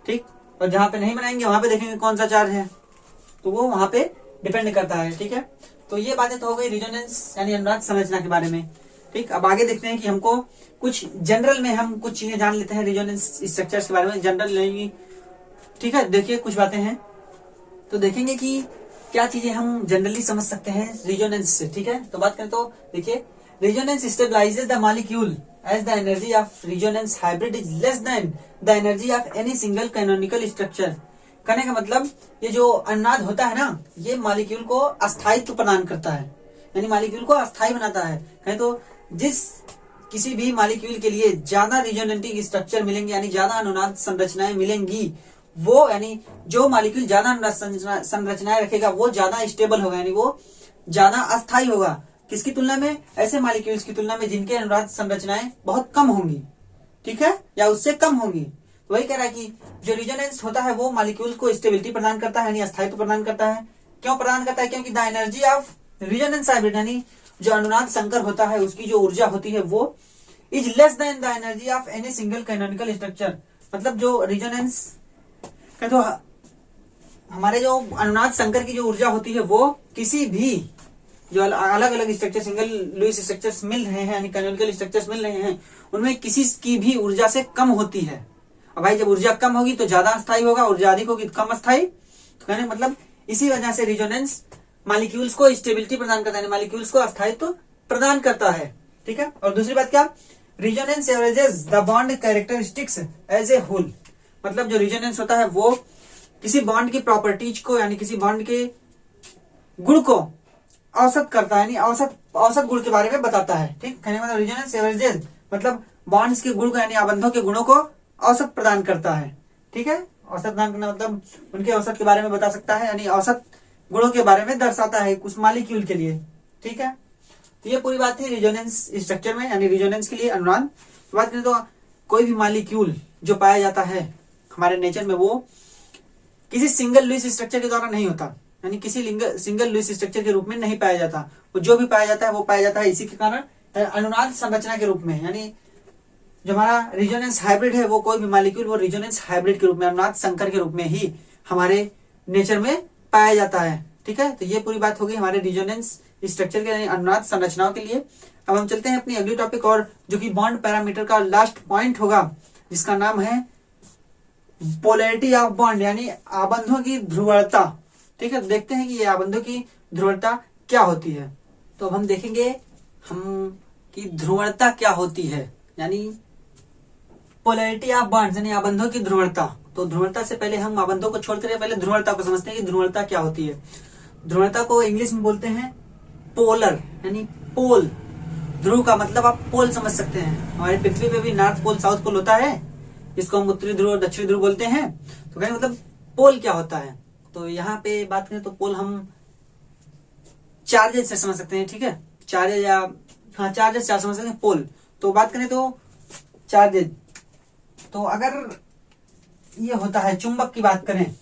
ठीक, और जहां पे नहीं बनाएंगे वहां पे देखेंगे कौन सा चार्ज है, तो वो वहां पे डिपेंड करता है। ठीक है, तो ये बातें तो हो गई रिजोनेंस यानी अनुनाद संरचना के बारे में। ठीक, अब आगे देखते हैं कि हमको कुछ जनरल में हम कुछ चीजें जान लेते हैं रिजोनेंस स्ट्रक्चर्स के बारे में, जनरल नहीं। ठीक है, देखिए कुछ बातें हैं तो देखेंगे कि क्या चीजें हम जनरली समझ सकते हैं रिजोनेंस से। ठीक है, तो बात करें तो देखिए resonance stabilises the molecule as the energy of resonance hybrid is less than the energy of any single canonical structure। कहने का मतलब ये जो अनुनाद होता है ना, ये मॉलिक्यूल को अस्थायित्व प्रदान करता है, यानी मॉलिक्यूल को अस्थायी बनाता है। कहें तो जिस किसी भी मॉलिक्यूल के लिए ज्यादा रिजोनेटिंग स्ट्रक्चर मिलेंगे यानी ज्यादा अनुनाद संरचनाएं मिलेंगी, वो यानी जो मॉलिक्यूल ज्यादा अनुनाद संरचनाएं रखेगा वो ज्यादा स्टेबल होगा, यानी वो ज्यादा अस्थायी होगा। किसकी तुलना में? ऐसे मॉलिक्यूल्स की तुलना में जिनके अनुनाद संरचनाएं बहुत कम होंगी। ठीक है, या उससे कम होंगी। तो वही कह रहा है कि जो रिजोनेंस होता है वो मॉलिक्यूल को स्टेबिलिटी प्रदान करता है, यानी अस्थायित्व प्रदान करता है। क्यों प्रदान करता है? क्योंकि the energy of resonance hybrid यानी जो अनुनाद संकर होता है उसकी जो ऊर्जा होती है वो is less than the energy of any single canonical structure. मतलब जो रिजोनेंस तो हमारे जो अनुनाद संकर की जो ऊर्जा होती है वो किसी भी जो अलग अलग स्ट्रक्चर सिंगल लुईस स्ट्रक्चर्स मिल रहे हैं यानी कैनोनिकल स्ट्रक्चर्स मिल रहे हैं उनमें किसी की भी ऊर्जा से कम होती है। अब भाई जब ऊर्जा कम होगी तो ज्यादा अस्थायी होगा, ऊर्जा अधिक होगी तो कम अस्थायी। तो कहने मतलब इसी वजह से रिजोनेंस मॉलिक्यूल्स को स्टेबिलिटी प्रदान करता है, मॉलिक्यूल्स को अस्थायित्व प्रदान करता है। ठीक है, और दूसरी बात क्या? Resonance averages the bond characteristics as a whole. मतलब जो रिजोनेंस होता है वो किसी बॉन्ड की प्रॉपर्टीज को यानी किसी बॉन्ड के गुण को औसत करता है, यानी औसत गुण के बारे में बताता है। ठीक, कहने मतलब रिजोनेंस एवरेजेस मतलब बॉन्ड्स के गुण को यानी आबंधों के गुणों को औसत प्रदान करता है। ठीक है, औसत प्रदान करना मतलब उनके औसत के बारे में बता सकता है, यानी औसत गुणों के बारे में दर्शाता है उस मॉलिक्यूल के लिए। ठीक है, तो ये पूरी बात थी रिजोनेंस स्ट्रक्चर में यानी रिजोनेंस के लिए अनुनाद। बात करें तो कोई भी मॉलिक्यूल जो पाया जाता है हमारे नेचर में वो किसी सिंगल लुईस स्ट्रक्चर के द्वारा नहीं होता, यानी किसी सिंगल लुईस स्ट्रक्चर के रूप में नहीं पाया जाता। वो जो भी पाया जाता है वो पाया जाता है इसी के कारण अनुनाद संरचना के रूप में। यानी जो हमारा रिजोनेंस हाइब्रिड है वो कोई भी मॉलिक्यूल वो रिजोनेंस हाइब्रिड के रूप में अनुनाद संकर के रूप में ही हमारे नेचर में पाया जाता है। ठीक है, तो ये पूरी बात होगी हमारे रिजोनेंस स्ट्रक्चर के यानी अनुनाद संरचनाओं के लिए। अब हम चलते हैं अपनी अगली टॉपिक और जो कि बॉन्ड पैरामीटर का लास्ट पॉइंट होगा जिसका नाम है पोलैरिटी ऑफ बॉन्ड यानी आबंधों की ध्रुवता। ठीक है, देखते हैं कि ये आबंधों की ध्रुवता क्या होती है। तो अब हम देखेंगे हम कि ध्रुवता क्या होती है, यानी पोलैरिटी ऑफ बॉन्ड्स यानी आबंधों की ध्रुवता। तो ध्रुवता से पहले हम आबंधों को छोड़कर पहले ध्रुवता को समझते हैं कि ध्रुवता क्या होती है। ध्रुवता को इंग्लिश में बोलते हैं पोलर यानी पोल। ध्रुव का मतलब आप पोल समझ सकते हैं। हमारी पृथ्वी पे भी नॉर्थ पोल साउथ पोल होता है, इसको हम उत्तरी ध्रुव और दक्षिणी ध्रुव बोलते हैं। तो कहने मतलब पोल क्या होता है, तो यहाँ पे बात करें तो पोल हम चार्जेस से समझ सकते हैं। ठीक है, चार्जेस या चार्जेस समझ सकते हैं पोल। तो बात करें तो चार्जेस, तो अगर ये होता है चुंबक की बात करें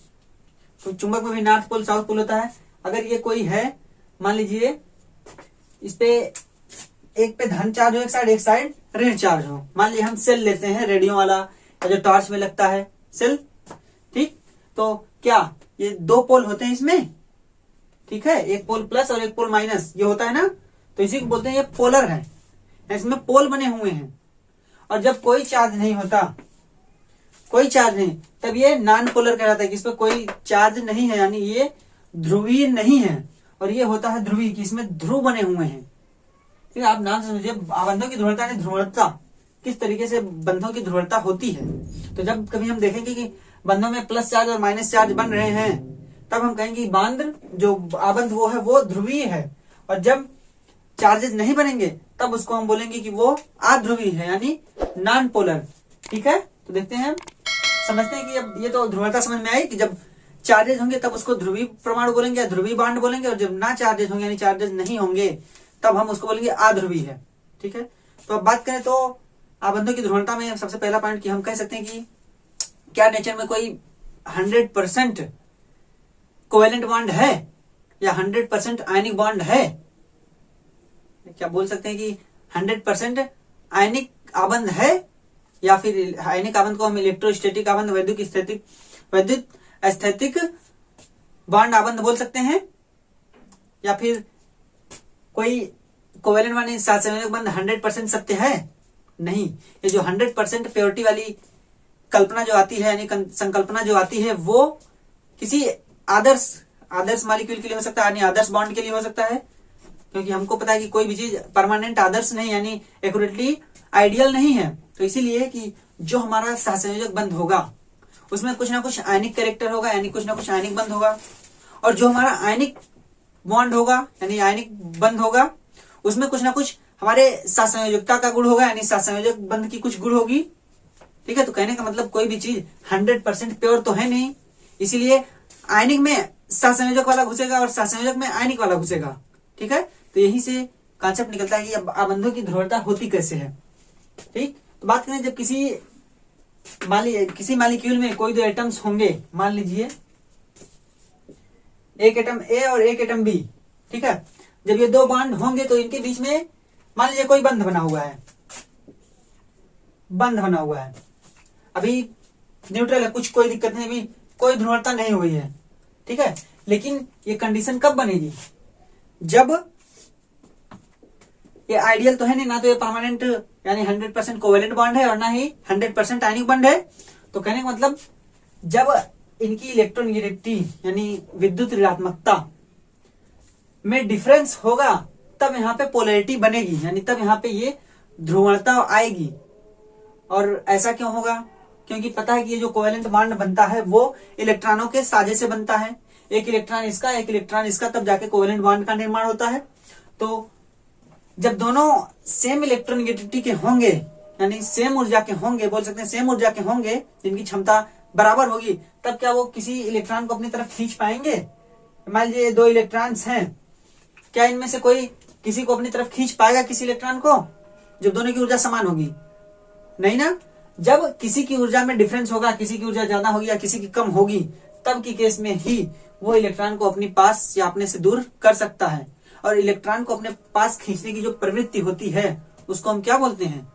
तो चुंबक में भी नॉर्थ पोल साउथ पोल होता है। अगर ये कोई है मान लीजिए इस पे एक पे धन चार्ज हो एक साइड ऋण चार्ज हो। मान लीजिए हम सेल लेते हैं रेडियो वाला या जो टॉर्च में लगता है सेल। ठीक, तो क्या ये 2 पोल होते हैं इसमें? ठीक है, एक पोल प्लस और एक पोल माइनस ये होता है ना, तो इसी को बोलते हैं ये पोलर है, इसमें पोल बने हुए हैं। और जब कोई चार्ज नहीं होता, कोई चार्ज नहीं, तब ये नॉन पोलर कहलाता है कि इसमें कोई चार्ज नहीं है, यानी ये ध्रुवीय नहीं है। और ये होता है ध्रुवीय कि इसमें ध्रुव बने हुए हैं। ठीक है, आप नाम से समझिए बंधों की ध्रुवता यानी ध्रुवता, किस तरीके से बंधों की ध्रुवता होती है। तो जब कभी हम देखेंगे कि बंधों में प्लस चार्ज और माइनस चार्ज बन रहे हैं, तब हम कहेंगे बांध जो आबंध वो है वो ध्रुवीय है। और जब चार्जेस नहीं बनेंगे तब उसको हम बोलेंगे कि वो अध्रुवीय है, यानी नॉन पोलर। ठीक है, तो देखते हैं, समझते हैं कि अब ये तो ध्रुवता समझ में आई कि जब चार्जेस होंगे तब उसको ध्रुवीय परमाणु बोलेंगे या ध्रुवीय बांड बोलेंगे, और जब ना चार्जेस होंगे यानी चार्जेस नहीं होंगे तब हम उसको बोलेंगे अध्रुवीय है। ठीक है, तो अब बात करें तो आबंधों की ध्रुवता में सबसे पहला पॉइंट कि हम कह सकते हैं कि क्या नेचर में कोई 100% कोवेलेंट बॉन्ड है या 100% आयनिक बॉन्ड है। क्या बोल सकते हैं कि 100% आयनिक आबंध है, या फिर आयनिक आबंध को हम इलेक्ट्रोस्टैटिक आबंध, वैद्युत स्थैतिक बॉन्ड आबंध बोल सकते हैं, या फिर कोई कोवेलेंट बॉन्ड सहसंयोजक बंध 100% सत्य है। नहीं, ये जो 100% प्योरिटी वाली कल्पना जो आती है यानी संकल्पना जो आती है वो किसी आदर्श मॉलिक्यूल के लिए हो सकता है, यानी आदर्श बॉन्ड के लिए हो सकता है, क्योंकि हमको पता है कि कोई भी चीज परमानेंट आदर्श नहीं यानी एक्यूरेटली आइडियल नहीं है। तो इसीलिए कि जो हमारा सहसंयोजक बंध होगा उसमें कुछ ना कुछ आयनिक कैरेक्टर होगा, यानी कुछ ना कुछ आयनिक बंध होगा, और जो हमारा आयनिक बॉन्ड होगा यानी आयनिक बंध होगा उसमें कुछ ना कुछ हमारे सहसंयोजकता का गुण होगा, यानी सहसंयोजक बंध की कुछ गुण होगी। ठीक है, तो कहने का मतलब कोई भी चीज 100% प्योर तो है नहीं, इसीलिए आयनिक में सहसंयोजक वाला घुसेगा और सहसंयोजक में आयनिक वाला घुसेगा। ठीक है, तो यही से कॉन्सेप्ट निकलता है कि अब आबंधों की ध्रुवता होती कैसे है। ठीक, तो बात करें जब किसी मॉलिक्यूल में कोई दो एटम्स होंगे, मान लीजिए एक एटम ए और एक एटम बी। ठीक है, जब ये दो बॉन्ड होंगे तो इनके बीच में मान लीजिए कोई बंध बना हुआ है, अभी न्यूट्रल है, कुछ कोई दिक्कत नहीं, अभी कोई ध्रुवता नहीं हुई है। ठीक है, लेकिन ये कंडीशन कब बनेगी, जब ये आइडियल तो है नहीं, ना तो ये परमानेंट यानी 100% कोवेलेंट बॉन्ड है और ना ही 100% आयनिक बॉन्ड है। तो कहने का मतलब जब इनकी इलेक्ट्रोनेगेटिविटी यानी विद्युत ऋणात्मकता में डिफरेंस होगा तब यहाँ पे पोलैरिटी बनेगी, यानी तब यहाँ पे ये ध्रुवणता आएगी। और ऐसा क्यों होगा, क्योंकि पता है कि ये जो कोवेलेंट बॉन्ड बनता है वो इलेक्ट्रॉनों के साझे से बनता है, एक इलेक्ट्रॉन इसका एक इलेक्ट्रॉन इसका, तब जाके कोवेलेंट बॉन्ड का निर्माण होता है। तो जब दोनों सेम इलेक्ट्रोनेगेटिविटी के होंगे यानी सेम ऊर्जा के होंगे, बोल सकते हैं सेम ऊर्जा के होंगे, जिनकी क्षमता बराबर होगी, तब क्या वो किसी इलेक्ट्रॉन को अपनी तरफ खींच पाएंगे। मान लीजिए दो इलेक्ट्रॉन्स हैं, क्या इनमें से कोई किसी को अपनी तरफ खींच पाएगा, किसी इलेक्ट्रॉन को, जब दोनों की ऊर्जा समान होगी? नहीं ना। जब किसी की ऊर्जा में डिफरेंस होगा, किसी की ऊर्जा ज्यादा होगी या किसी की कम होगी, तब की केस में ही वो इलेक्ट्रॉन को अपने पास या अपने से दूर कर सकता है। और इलेक्ट्रॉन को अपने पास खींचने की जो प्रवृत्ति होती है उसको हम क्या बोलते हैं,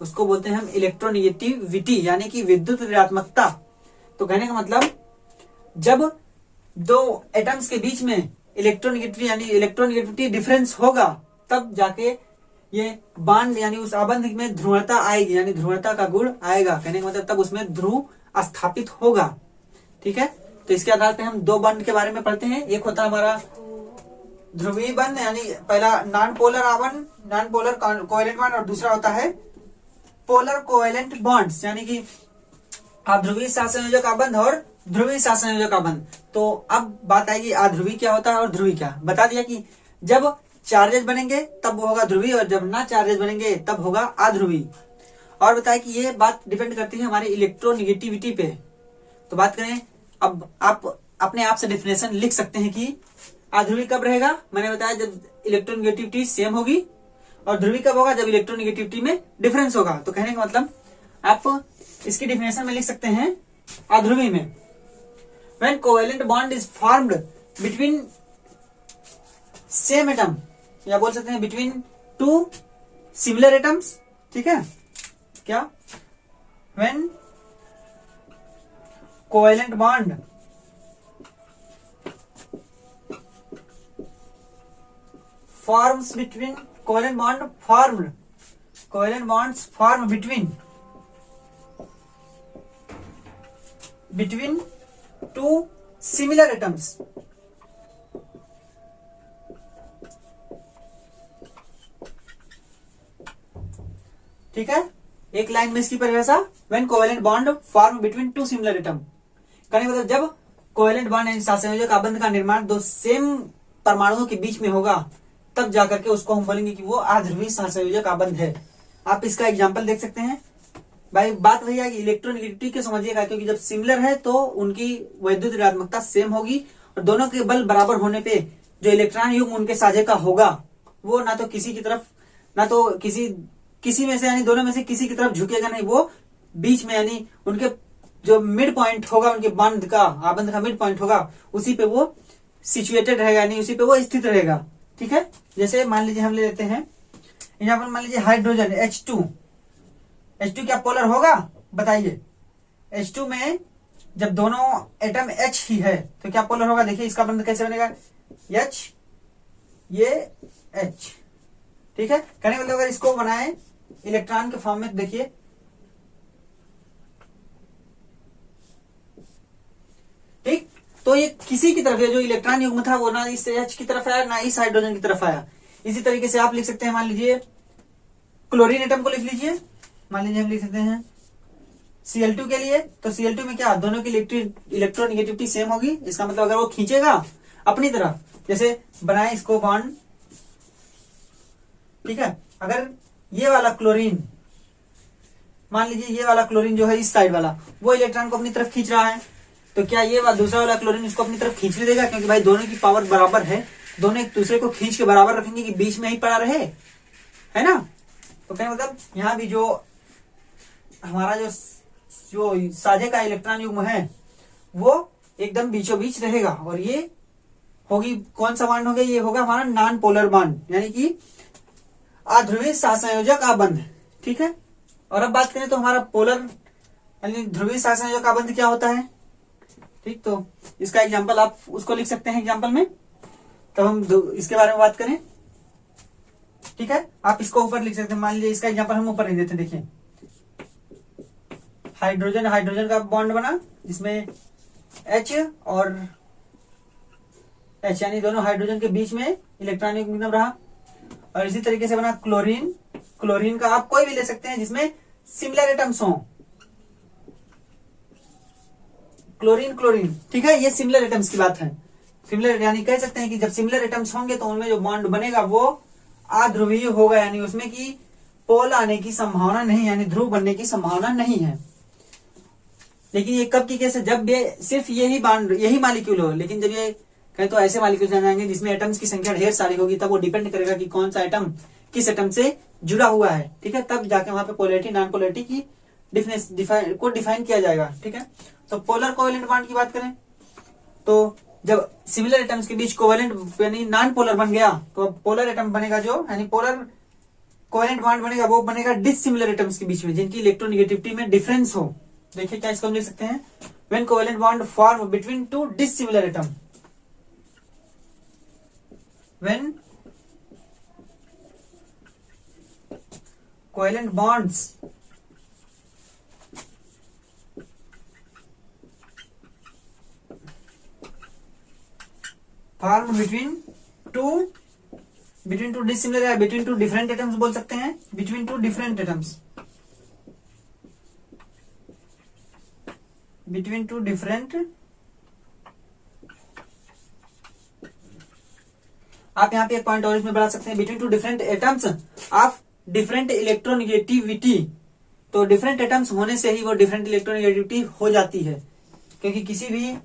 उसको बोलते हैं हम इलेक्ट्रोनेगेटिविटी यानी कि विद्युत ऋणात्मकता। तो कहने का मतलब जब दो एटम्स के बीच में इलेक्ट्रोनेगेटिविटी यानी इलेक्ट्रोनेगेटिविटी डिफरेंस होगा तब जाके ये बॉन्ड यानी उस आबंध में ध्रुवता आएगी, यानी ध्रुवता का गुण आएगा। कहने का मतलब तब उसमें ध्रुव स्थापित होगा। ठीक है, तो इसके आधार पे हम दो बॉन्ड के बारे में पढ़ते हैं। एक होता है हमारा ध्रुवीय बंध यानी पहला नॉन पोलर आबंध, नॉन पोलर कोवेलेंट बॉन्ड, और दूसरा होता है पोलर कोवेलेंट बॉन्ड्स यानी कि अध्रुवीय सहसंयोजक आबंध और ध्रुवीय सहसंयोजक आबंध। तो अब बात आएगी अध्रुवीय क्या होता है और ध्रुवीय क्या। बता दिया कि जब चार्जेस बनेंगे तब वो होगा ध्रुवीय और जब ना चार्जेस बनेंगे तब होगा अध्रुवीय। और बताया कि ये बात डिपेंड करती है हमारी इलेक्ट्रोनेगेटिविटी पे। तो बात करें, अब आप अपने आप से डेफिनेशन लिख सकते हैं कि अध्रुवीय कब रहेगा। मैंने बताया जब इलेक्ट्रोनेगेटिविटी सेम होगी, और ध्रुवीय कब होगा, जब इलेक्ट्रोनेगेटिविटी में डिफरेंस होगा। तो कहने का मतलब आप इसकी डेफिनेशन में लिख सकते हैं अध्रुवीय में, when covalent bond is formed between same atom, या बोल सकते हैं बिटवीन टू सिमिलर एटम्स। ठीक है, क्या, when covalent bond forms between covalent bonds form between two similar atoms. ठीक है, एक लाइन में इसकी परिभाषा, when covalent bond form between two similar atom, कहने मतलब जब कोवेलेंट बॉन्ड यानी सहसंयोजक आबंध का निर्माण दो सेम परमाणुओं के बीच में होगा, तब जाकर के उसको हम बोलेंगे कि वो आध्रुवीय सहसंयोजक आबंध है। आप इसका एग्जाम्पल देख सकते हैं भाई। बात वही है कि इलेक्ट्रोनेगेटिविटी के समझिएगा, क्योंकि जब सिमिलर है तो उनकी वैद्युत ऋणात्मकता सेम होगी और दोनों के बल बराबर होने पे जो इलेक्ट्रॉन युग्म उनके साझे का होगा वो ना तो किसी की तरफ, ना तो किसी में से यानी दोनों में से किसी की तरफ झुकेगा नहीं, वो बीच में यानी उनके जो मिड पॉइंट होगा, उनके बंध का आबंध का मिड पॉइंट होगा, उसी पे वो सिचुएटेड रहेगा, यानी उसी पे वो स्थित रहेगा। ठीक है, जैसे मान लीजिए हम ले लेते हैं यहाँ पर, मान लीजिए हाइड्रोजन H2 क्या पोलर होगा बताइए। H2 में जब दोनों एटम H ही है तो क्या पोलर होगा, देखिए इसका बंध कैसे बनेगा, H ये H। ठीक है, कहने मतलब अगर इसको बनाए इलेक्ट्रॉन के फॉर्म में, देखिए ठीक, तो ये किसी की तरफ है, जो इलेक्ट्रॉन युग्म था वो ना इस H की तरफ आया ना इस हाइड्रोजन की तरफ आया। इसी तरीके से आप लिख सकते हैं, मान लीजिए क्लोरीन एटम को लिख लीजिए, मान लीजिए हम लिख सकते हैं Cl2 के लिए, तो Cl2 में क्या दोनों की इलेक्ट्रोनेगेटिविटी सेम होगी। इसका मतलब अगर वो खींचेगा अपनी तरफ, जैसे बनाए इसको बॉन्ड, ठीक है, अगर ये वाला क्लोरीन, मान लीजिए ये वाला क्लोरीन जो है इस साइड वाला, वो इलेक्ट्रॉन को अपनी तरफ खींच रहा है, तो क्या ये दूसरा वाला क्लोरीन इसको अपनी तरफ खींचने देगा, क्योंकि भाई दोनों की पावर बराबर है, दोनों एक दूसरे को खींच के बराबर रखेंगे कि बीच में ही पड़ा रहे, है ना। तो क्या मतलब यहाँ भी जो हमारा जो साझे का इलेक्ट्रॉन युग्म है वो एकदम बीचों बीच रहेगा, और ये होगी कौन सा बॉन्ड होगा, ये होगा हमारा नॉन पोलर बॉन्ड, यानी कि अध्रुवीय सहसंयोजक आबंध। ठीक है, और अब बात करें तो हमारा पोलर यानी ध्रुवीय सहसंयोजक आबंध क्या होता है। ठीक, तो इसका एग्जांपल आप उसको लिख सकते हैं एग्जांपल में, तब हम इसके बारे में बात करें। ठीक है, आप इसको ऊपर लिख सकते हैं, मान लीजिए इसका एग्जांपल हम ऊपर लिख देते हैं। देखिए हाइड्रोजन का बॉन्ड बना जिसमें H और H यानी दोनों हाइड्रोजन के बीच में इलेक्ट्रॉन युग्म रहा, और इसी तरीके से बना क्लोरीन का आप कोई भी ले सकते हैं जिसमें सिमिलर एटम्स हों, क्लोरीन। ठीक है, ये सिमिलर एटम्स की बात है। सिमिलर यानी कह सकते हैं कि जब सिमिलर एटम्स होंगे तो उनमें जो बॉन्ड बनेगा वो अध्रुवीय होगा, यानी उसमें की पोल आने की संभावना नहीं, यानी ध्रुव बनने की संभावना नहीं है। लेकिन ये कब की केस है, जब ये सिर्फ यही मॉलिक्यूल हो। लेकिन जब ये कहें तो ऐसे मॉलिक्यूल जान जाएंगे जिसमें एटम्स की संख्या ढेर सारी होगी, तब वो डिपेंड करेगा कि कौन सा एटम किस एटम से जुड़ा हुआ है। ठीक है, तब जाके वहां पे पोलैरिटी नॉन पोलैरिटी की डिफाइन किया जाएगा। ठीक है, तो पोलर कोवेलेंट बॉन्ड की बात करें तो जब सिमिलर एटम्स के बीच कोवेलेंट यानी नॉन पोलर बन गया, तो पोलर एटम बनेगा जो यानी पोलर कोवेलेंट बॉन्ड बनेगा, वो बनेगा डिसिमिलर एटम्स के बीच में जिनकी इलेक्ट्रोनेगेटिविटी में डिफरेंस हो। देखिए क्या इसको हम लिख सकते हैं, when covalent bond form between two dissimilar atom, when covalent bonds form between two dissimilar या बिटवीन टू डिफरेंट एटम्स बोल सकते हैं, between two different atoms, between two different, आप यहाँ पे एक पॉइंट और इसमें बढ़ा सकते हैं, between two different atoms of different electronegativity. तो डिफरेंट एटम्स होने से ही वो डिफरेंट इलेक्ट्रोनेगेटिविटी हो जाती है, क्योंकि किसी भी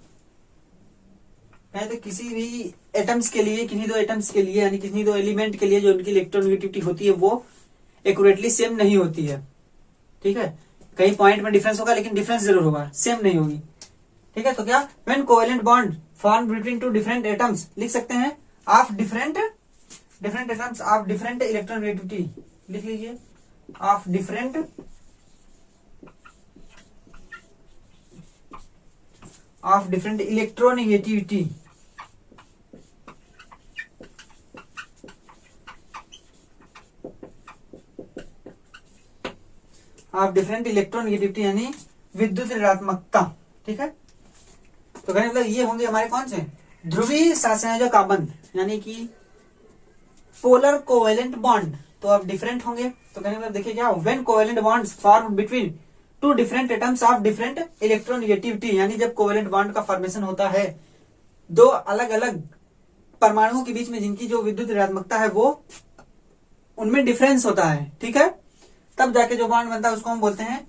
एटम्स के लिए, किन्हीं दो एटम्स के लिए यानी किन्हीं दो एलिमेंट के लिए जो उनकी इलेक्ट्रोनेगेटिविटी होती है वो एक्यूरेटली सेम नहीं होती है। ठीक है, कई पॉइंट में डिफरेंस होगा लेकिन डिफरेंस जरूर होगा, सेम नहीं होगी। ठीक है, तो क्या when covalent bond form between two different atoms लिख सकते हैं of different atoms of different electronegativity, लिख लीजिए of different electronegativity, of different electronegativity यानी विद्युत ऋणात्मकता। ठीक है, तो कहने मतलब ये होंगे हमारे कौन से ध्रुवीय सहसंयोजक आबंध यानी कि पोलर कोवेलेंट बॉन्ड। तो अब डिफरेंट होंगे। तो कहने का मतलब देखिए क्या, when covalent bonds form between two different atoms of different electronegativity, यानी जब कोवेलेंट बॉन्ड का फॉर्मेशन होता है दो अलग अलग परमाणुओं के बीच में जिनकी जो विद्युत ऋणात्मकता है वो उनमें डिफरेंस होता है, ठीक है, तब जाके जो बॉन्ड बनता है उसको हम बोलते हैं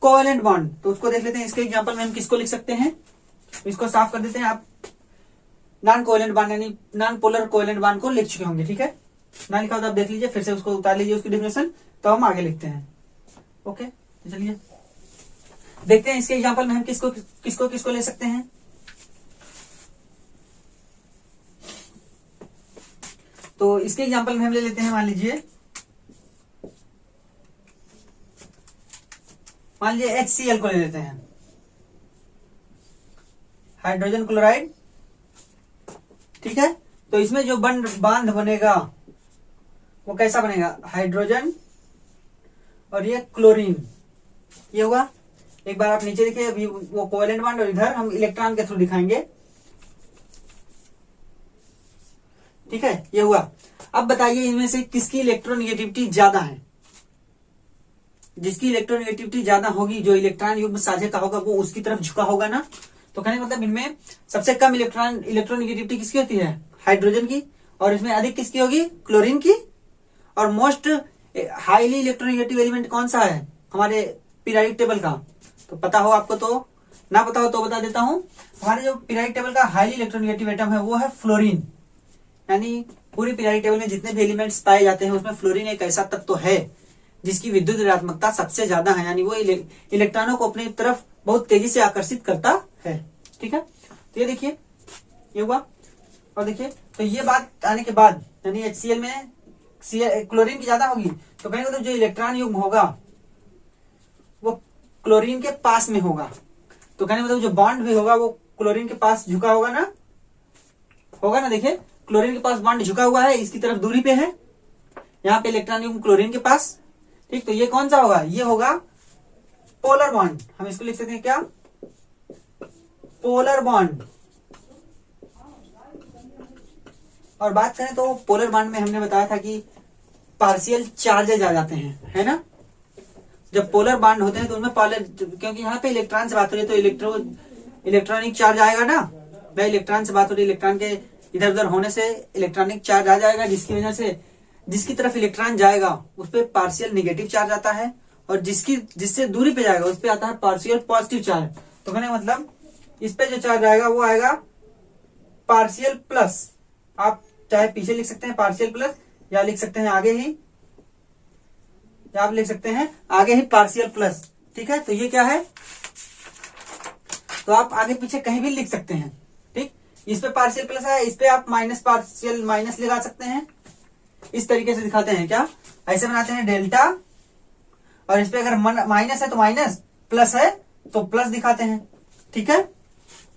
कोवेलेंट बॉन्ड। तो उसको देख लेते हैं। इसके एग्जांपल में हम किसको लिख सकते हैं, इसको साफ कर देते हैं। आप नॉन कोवेलेंट बॉन्ड यानी नॉन पोलर कोवेलेंट बॉन्ड को लिख चुके होंगे, ठीक है, ना लिखा हो तो आप देख लीजिए, फिर से उसको उतार लीजिए उसकी डेफिनेशन, तो हम आगे लिखते हैं। ओके, तो चलिए देखते हैं इसके एग्जांपल में हम किसको किसको किसको ले सकते हैं। तो इसके एग्जांपल में हम ले लेते हैं, मान लीजिए HCl को ले लेते हैं, हाइड्रोजन क्लोराइड, ठीक है। तो इसमें जो बांध बनेगा वो कैसा बनेगा, हाइड्रोजन और ये क्लोरीन, ये होगा। एक बार आप नीचे देखिए, अभी वो कोवेलेंट बॉन्ड और इधर हम इलेक्ट्रॉन के थ्रू दिखाएंगे, ठीक है, ये हुआ। अब बताइए इनमें से किसकी इलेक्ट्रोनेगेटिविटी ज्यादा है। जिसकी इलेक्ट्रोनेगेटिविटी ज्यादा होगी, जो इलेक्ट्रॉन युग्म साझे का होगा वो उसकी तरफ झुका होगा ना। तो कहने का मतलब इनमें सबसे कम इलेक्ट्रोनेगेटिविटी किसकी होती है, हाइड्रोजन की, और इसमें अधिक किसकी होगी, क्लोरीन की। और मोस्ट हाईली इलेक्ट्रोनेगेटिव एलिमेंट कौन सा है हमारे पीरियोडिक टेबल का, तो पता हो आपको, तो ना पता हो तो बता देता हूं। हमारे जो पीरियोडिक टेबल का हाईली इलेक्ट्रोनेगेटिव एटम है वो है फ्लोरीन। यानी पूरी पीरियोडिक टेबल में जितने भी एलिमेंट्स पाए जाते हैं उसमें फ्लोरीन एक ऐसा तत्व है जिसकी विद्युत ऋणात्मकता सबसे ज्यादा है, यानी वो इलेक्ट्रॉनों को अपनी तरफ बहुत तेजी से आकर्षित करता है, ठीक है। तो ये देखिए, ये हुआ। और देखिए, तो ये बात आने के बाद यानी HCl में क्लोरीन की ज्यादा होगी, तो कहेंगे तो जो इलेक्ट्रॉन युग्म होगा वो क्लोरीन के पास में होगा। तो कहने मतलब जो बॉन्ड भी होगा वो क्लोरीन के पास झुका होगा ना, होगा ना। देखिए, क्लोरीन के पास बॉन्ड झुका हुआ है, इसकी तरफ दूरी पे है, यहाँ पे इलेक्ट्रॉन युग्म क्लोरीन के पास, ठीक। तो ये कौन सा होगा, ये होगा पोलर बॉन्ड। हम इसको लिख सकते हैं क्या, पोलर बॉन्ड। और बात करें तो पोलर बॉन्ड में हमने बताया था कि पार्शियल चार्जेज आ जाते हैं, है ना। जब पोलर बॉन्ड होते हैं तो उनमें क्योंकि यहाँ पे इलेक्ट्रॉन से बात हो रही है तो इलेक्ट्रॉनिक चार्ज आएगा ना भाई, इलेक्ट्रॉन से बात हो रही है, इलेक्ट्रॉन के इधर उधर होने से इलेक्ट्रॉनिक चार्ज आ जाएगा, जिसकी वजह से जिसकी तरफ इलेक्ट्रॉन जाएगा उस पर पार्शियल निगेटिव चार्ज आता है, और जिससे दूरी पे जाएगा उस पर आता है पार्शियल पॉजिटिव चार्ज। तो कहने मतलब इस पे जो चार्ज आएगा वो आएगा पार्शियल प्लस। आप चाहे पीछे लिख सकते हैं पार्शियल प्लस, या लिख सकते हैं आगे ही, या आप लिख सकते हैं आगे ही पार्शियल प्लस, ठीक है। तो ये क्या है, तो आप आगे पीछे कहीं भी लिख सकते हैं, ठीक। इस पे पार्शियल प्लस है, इस पे आप माइनस पार्शियल माइनस लगा सकते हैं। इस तरीके से दिखाते हैं क्या, ऐसे बनाते हैं डेल्टा, और इस पे अगर माइनस है तो माइनस, प्लस है तो प्लस दिखाते हैं, ठीक है।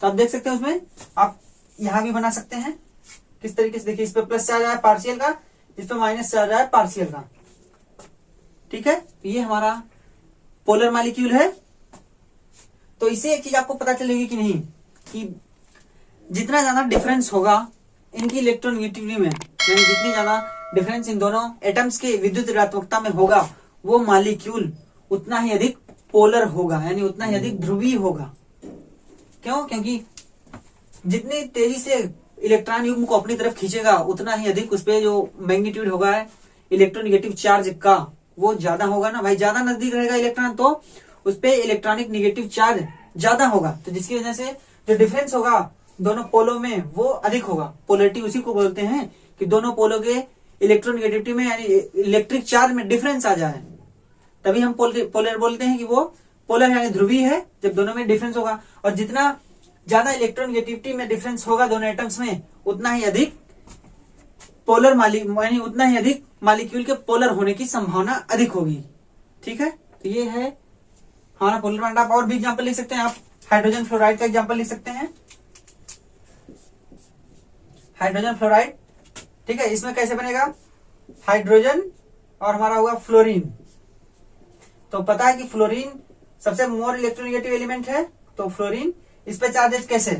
तो आप देख सकते हैं उसमें आप यहां भी बना सकते हैं किस तरीके से। देखिए, इस पे प्लस चार्ज आया पार्शियल का, इस पे माइनस चार्ज आया पार्शियल का, ठीक है। तो ये हमारा पोलर मॉलिक्यूल है। तो इससे एक चीज आपको पता चलेगी कि नहीं, कि जितना ज्यादा डिफरेंस होगा इनकी इलेक्ट्रोनेगेटिविटी में, यानी जितनी ज्यादा डिफरेंस इन दोनों एटम्स के विद्युत ऋणात्मकता में होगा, वो मॉलिक्यूल उतना ही अधिक पोलर होगा, यानी उतना ही अधिक ध्रुवीय होगा। क्यों, क्योंकि जितनी तेजी से इलेक्ट्रॉन युग्म को अपनी तरफ खींचेगा उतना ही अधिक उस पर जो मैग्नीट्यूड होगा इलेक्ट्रोनेगेटिव चार्ज का वो ज्यादा होगा ना भाई। ज्यादा नजदीक रहेगा इलेक्ट्रॉन तो उस पर इलेक्ट्रॉनिक निगेटिव चार्ज ज्यादा होगा, तो जिसकी वजह से जो डिफरेंस होगा दोनों पोलों में वो अधिक होगा। पोलरिटी उसी को बोलते हैं कि दोनों पोलों के इलेक्ट्रोनेगेटिविटी में यानी इलेक्ट्रिक चार्ज में डिफरेंस आ जाए, तभी हम पोलर बोलते हैं कि वो पोलर यानी ध्रुवीय है, जब दोनों में डिफरेंस होगा। और जितना ज्यादा इलेक्ट्रोनेगेटिविटी में डिफरेंस होगा दोनों एटम्स में, उतना ही अधिक पोलर यानी उतना ही अधिक मॉलिक्यूल के पोलर होने की संभावना अधिक होगी, ठीक है। तो ये है हमारा पोलर बॉन्ड। आप और भी एग्जांपल लिख सकते हैं, आप हाइड्रोजन फ्लोराइड का एग्जांपल लिख सकते हैं, हाइड्रोजन फ्लोराइड, ठीक है। इसमें कैसे बनेगा, हाइड्रोजन और हमारा हुआ फ्लोरीन। तो पता है कि फ्लोरीन सबसे मोर इलेक्ट्रोनेगेटिव एलिमेंट है, तो फ्लोरीन इस पे चार्जेस कैसे,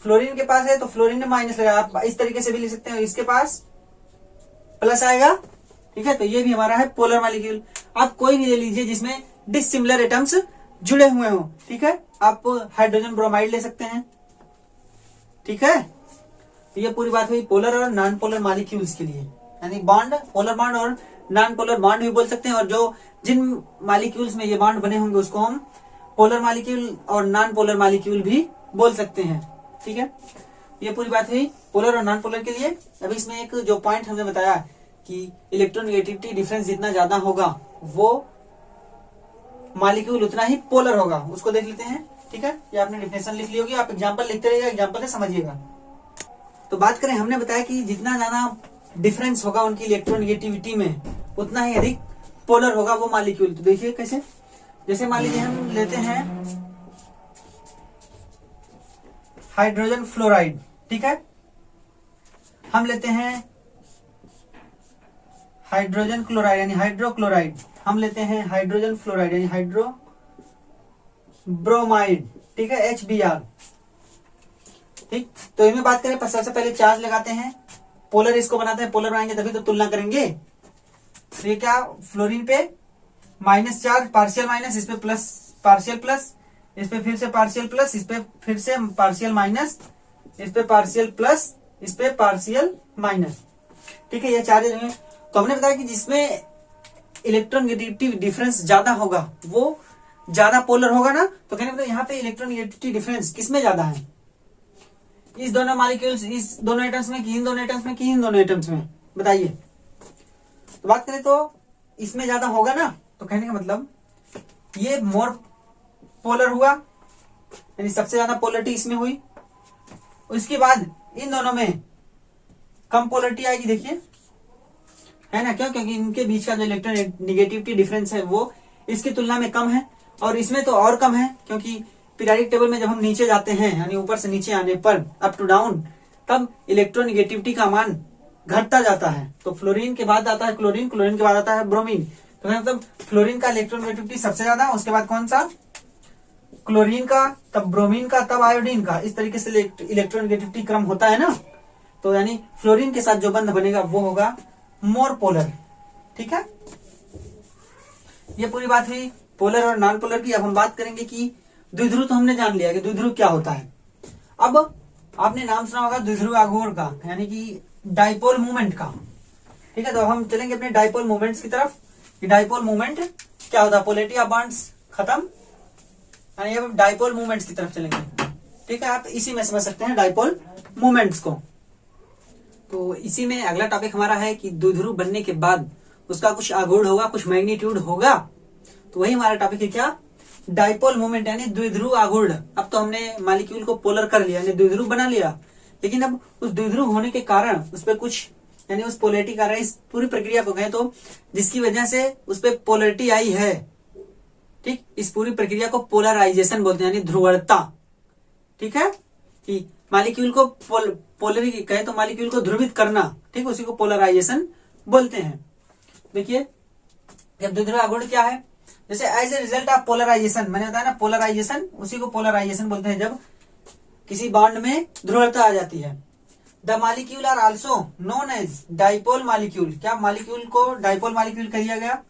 फ्लोरीन के पास है तो फ्लोरीन ने माइनस लगाया, आप इस तरीके से भी लिख सकते हैं, इसके पास प्लस आएगा ठीक है, तो ये भी हमारा है पोलर मॉलिक्यूल। आप कोई भी ले लीजिए जिसमें डिसिमिलर एटम्स जुड़े हुए हो, ठीक है, आप हाइड्रोजन ब्रोमाइड ले सकते हैं, ठीक है। तो ये पूरी बात हुई पोलर और नॉन पोलर मॉलिक्यूल्स के लिए, यानी बॉन्ड, पोलर बॉन्ड और नॉन पोलर बॉन्ड भी बोल सकते हैं, और जो जिन मॉलिक्यूल्स में ये बॉन्ड बने होंगे उसको हम पोलर मॉलिक्यूल और नॉन पोलर मॉलिक्यूल भी बोल सकते हैं, ठीक है। ये पूरी बात हुई पोलर और नॉन पोलर के लिए। अभी इसमें एक जो पॉइंट हमने बताया कि इलेक्ट्रोनेगेटिविटी डिफरेंस जितना ज्यादा होगा वो मॉलिक्यूल उतना ही पोलर होगा, उसको देख लेते हैं, ठीक है। ये आपने डेफिनेशन लिख ली होगी, आप एग्जांपल लिखते रहिएगा, एग्जांपल से समझिएगा। तो बात करें, हमने बताया कि जितना ज्यादा डिफरेंस होगा उनकी इलेक्ट्रोनेगेटिविटी में उतना ही अधिक पोलर होगा वो मॉलिक्यूल। तो देखिए कैसे, जैसे मान लीजिए हम लेते हैं हाइड्रोजन फ्लोराइड, ठीक है, हम लेते हैं हाइड्रोजन क्लोराइड यानी हाइड्रोक्लोराइड, हम लेते हैं हाइड्रोजन फ्लोराइड यानी हाइड्रो ब्रोमाइड, ठीक है, HBr, ठीक। तो इनमें बात करें, सबसे पहले चार्ज लगाते हैं, पोलर इसको बनाते हैं, पोलर बनाएंगे तभी तो तुलना करेंगे। तो ये क्या, फ्लोरीन पे माइनस चार्ज, पार्शियल माइनस, इस पे प्लस, पार्शियल प्लस, इस पे फिर से पार्शियल प्लस, इस पे फिर से पार्शियल माइनस, इस पे पार्शियल प्लस, इस पे पार्शियल माइनस, ठीक है, ये चार्जेस हैं। तो हमने बताया कि जिसमें इलेक्ट्रोनेगेटिविटी डिफरेंस ज्यादा होगा वो ज्यादा पोलर होगा ना। तो कहने मतलब यहाँ पे इलेक्ट्रोनेगेटिविटी डिफरेंस किसमें ज्यादा है, इस दोनों मॉलिक्यूल्स, इस दोनों एटम्स में कि इन दोनों एटम्स में कि इन दोनों एटम्स में, बताइए। तो बात करें तो इसमें ज्यादा होगा ना, तो कहने का मतलब ये मोर पोलर हुआ, यानी सबसे ज्यादा पोलरिटी इसमें हुई। उसके बाद इन दोनों में कम पोलरिटी आएगी, देखिए, है ना, क्यों, क्योंकि इनके बीच का जो इलेक्ट्रोनेगेटिविटी डिफरेंस है वो इसकी तुलना में कम है, और इसमें तो और कम है, क्योंकि पीरियोडिक टेबल में जब हम नीचे जाते हैं, यानी ऊपर से नीचे आने पर, अप टू डाउन, तब इलेक्ट्रोनेगेटिविटी का मान घटता जाता है। तो फ्लोरीन के बाद आता है क्लोरीन, क्लोरीन के बाद आता है ब्रोमीन। तो मतलब फ्लोरीन का इलेक्ट्रोनेगेटिविटी सबसे ज्यादा, उसके बाद कौन सा, क्लोरीन का, तब ब्रोमीन का, तब आयोडीन का, इस तरीके से इलेक्ट्रोनेगेटिविटी क्रम होता है ना। तो यानी फ्लोरीन के साथ जो बंध बनेगा वो होगा मोर पोलर, ठीक है। ये पूरी बात हुई पोलर और नॉन पोलर की। अब हम बात करेंगे कि द्विध्रुव, तो हमने जान लिया कि द्विध्रुव क्या होता है। अब आपने नाम सुना होगा द्विध्रुव आघूर्ण का, यानी कि डाइपोल मूवमेंट का, ठीक है। तो हम चलेंगे अपने डाइपोल मूवमेंट्स की तरफ। डाइपोल मूवमेंट क्या होता है, पोलैरिटी ऑफ बॉन्ड्स खत्म, यानी अब डाइपोल मूवमेंट्स की तरफ चलेंगे, ठीक है। आप इसी में समझ सकते हैं डाइपोल मूवमेंट्स को। तो इसी में अगला टॉपिक हमारा है कि द्विध्रुव बनने के बाद उसका कुछ आघूर्ण होगा, कुछ मैग्नीट्यूड होगा। तो वही हमारा टॉपिक है, क्या, डाइपोल मूवमेंट यानी द्विध्रुव आघूर्ण। अब तो हमने मॉलिक्यूल को पोलर कर लिया, यानी द्विध्रुव बना लिया, लेकिन अब उस द्विध्रुव होने के कारण उस पर कुछ, यानी उस पोलैरिटी कारण, इस पूरी प्रक्रिया को कहें तो जिसकी वजह से उस पर पोलैरिटी आई है, ठीक, इस पूरी प्रक्रिया को पोलराइजेशन बोलते हैं, यानी ध्रुवणता, ठीक है, कि मॉलिक्यूल को पोलरी कहे तो मॉलिक्यूल को ध्रुवित करना, ठीक, उसी को पोलराइजेशन बोलते हैं। देखिए, जब द्विध्रुव आघूर्ण क्या है, जैसे as a result of polarization, मैंने बताया ना पोलराइजेशन, उसी को पोलराइजेशन बोलते हैं, जब किसी बॉन्ड में ध्रुवता आ जाती है। The molecule are also known as dipole molecule, क्या मॉलिक्यूल को डाइपोल मॉलिक्यूल कहा गया,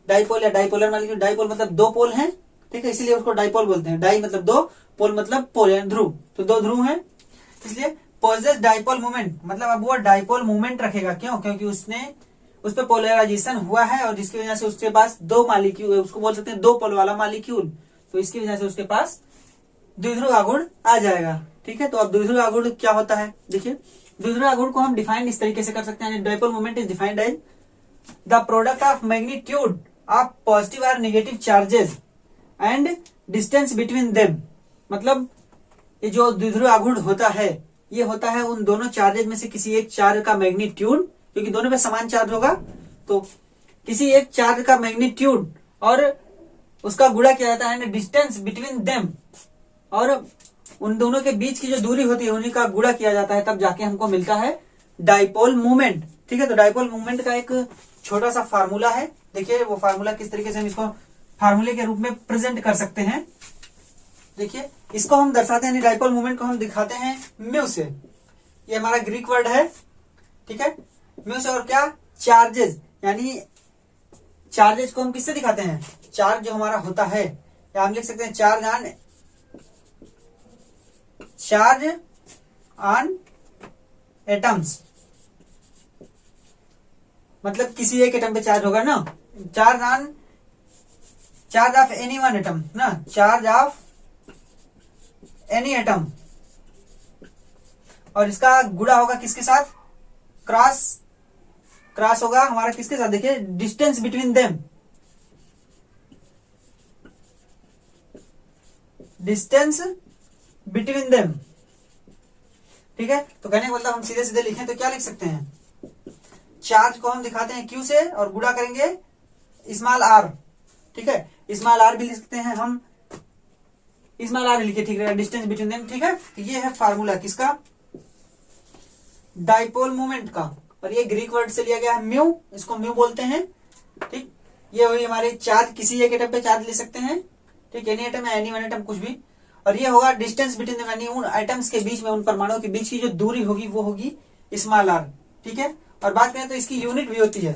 डाइपोल या डाइपोलर मॉलिक्यूल, डाइपोल मतलब दो पोल हैं, ठीक है, इसलिए उसको डाइपोल बोलते हैं। डाई मतलब दो, पोल मतलब पोल यानी ध्रुव, तो दो ध्रुव हैं, इसलिए पोजेस डाइपोल मूवमेंट, मतलब अब वो डाइपोल मूवमेंट रखेगा, क्यों, क्योंकि उसने उस पर पोलराइजेशन हुआ है, और जिसकी वजह से उसके पास दो मॉलिक्यूल, उसको बोल सकते हैं दो पोल वाला मॉलिक्यूल, तो इसकी वजह से उसके पास द्विध्रुव आघूर्ण आ जाएगा, ठीक है। तो अब द्विध्रुव आघूर्ण क्या होता है, देखिए, द्विध्रुव आघूर्ण को हम डिफाइन इस तरीके से कर सकते हैं, dipole movement is defined as the product of magnitude of positive और negative charges and distance between them. मतलब ये जो द्विध्रुव आघूर्ण होता है, ये होता है उन दोनों चार्जेस में से किसी एक चार्ज का मैग्नीट्यूड, क्योंकि दोनों पे समान चार्ज होगा, तो किसी एक चार्ज का मैग्नीट्यूड और उसका गुणा किया जाता है डिस्टेंस बिटवीन देम, और उन दोनों के बीच की जो दूरी होती है उन्हीं का गुणा किया जाता है, तब जाके हमको मिलता है डाइपोल मूवमेंट, ठीक है। तो डाइपोल मूवमेंट का एक छोटा सा फार्मूला है, देखिए वो फार्मूला किस तरीके से हम इसको फार्मूले के रूप में प्रेजेंट कर सकते हैं। देखिए, इसको हम दर्शाते हैं, डाइपोल मूवमेंट को हम दिखाते हैं म्यू से, ये हमारा ग्रीक वर्ड है, ठीक है, म्यू से, और क्या, चार्जेस, यानी चार्जेस को हम किससे दिखाते हैं, चार्ज जो हमारा होता है, या हम लिख सकते हैं चार्ज ऑन एटम्स, मतलब किसी एक एटम पे चार्ज होगा ना, charge of any one atom ना, चार्ज ऑफ एनी एटम, और इसका गुणा होगा किसके साथ, क्रॉस होगा हमारा किसके साथ, देखिए डिस्टेंस बिटवीन देम, ठीक है। तो कहने का मतलब हम सीधे सीधे लिखें तो क्या लिख सकते हैं, चार्ज को हम दिखाते हैं Q से और गुणा करेंगे स्मॉल r, ठीक है, स्मॉल r भी लिख सकते हैं हम, स्मॉल r लिखे ठीक रहेगा, डिस्टेंस बिटवीन देम, ठीक है। तो ये है फार्मूला किसका, डाइपोल मोमेंट का, और ये ग्रीक वर्ड से लिया गया है म्यू, इसको म्यू बोलते हैं, ठीक। ये हुई हमारे चार्ज, किसी एक एटम पे चार्ज ले सकते हैं, ठीक, एनी एटम या एनी वन एटम कुछ भी, और ये होगा डिस्टेंस बिटवीन देम, यानी उन एटम्स के बीच में, उन परमाणुओं के बीच की जो दूरी होगी वो होगी स्मॉल r, ठीक है। और बात करें तो इसकी यूनिट भी होती है,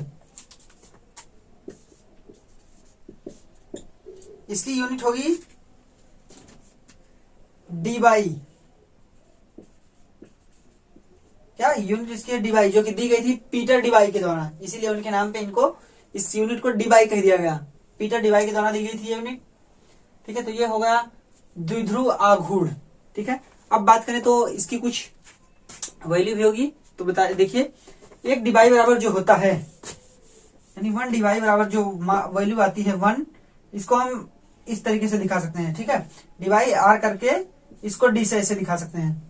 इसकी यूनिट होगी डी बाई, क्या यूनिट इसकी है डी बाई, जो कि दी गई थी पीटर डीबाई के द्वारा, इसीलिए उनके नाम पे इनको इस यूनिट को डी बाई कह दिया गया, पीटर डीबाई के द्वारा दी गई थी ये यूनिट, ठीक है। तो ये होगा द्विध्रुव आघूर्ण, ठीक है। अब बात करें तो इसकी कुछ वैल्यू भी होगी, तो बता देखिए, एक डीबाई बराबर जो होता है, यानी 1 डीबाई बराबर जो वैल्यू आती है 1, इसको हम इस तरीके से दिखा सकते हैं, ठीक है, डीबाई r करके इसको d से ऐसे दिखा सकते हैं,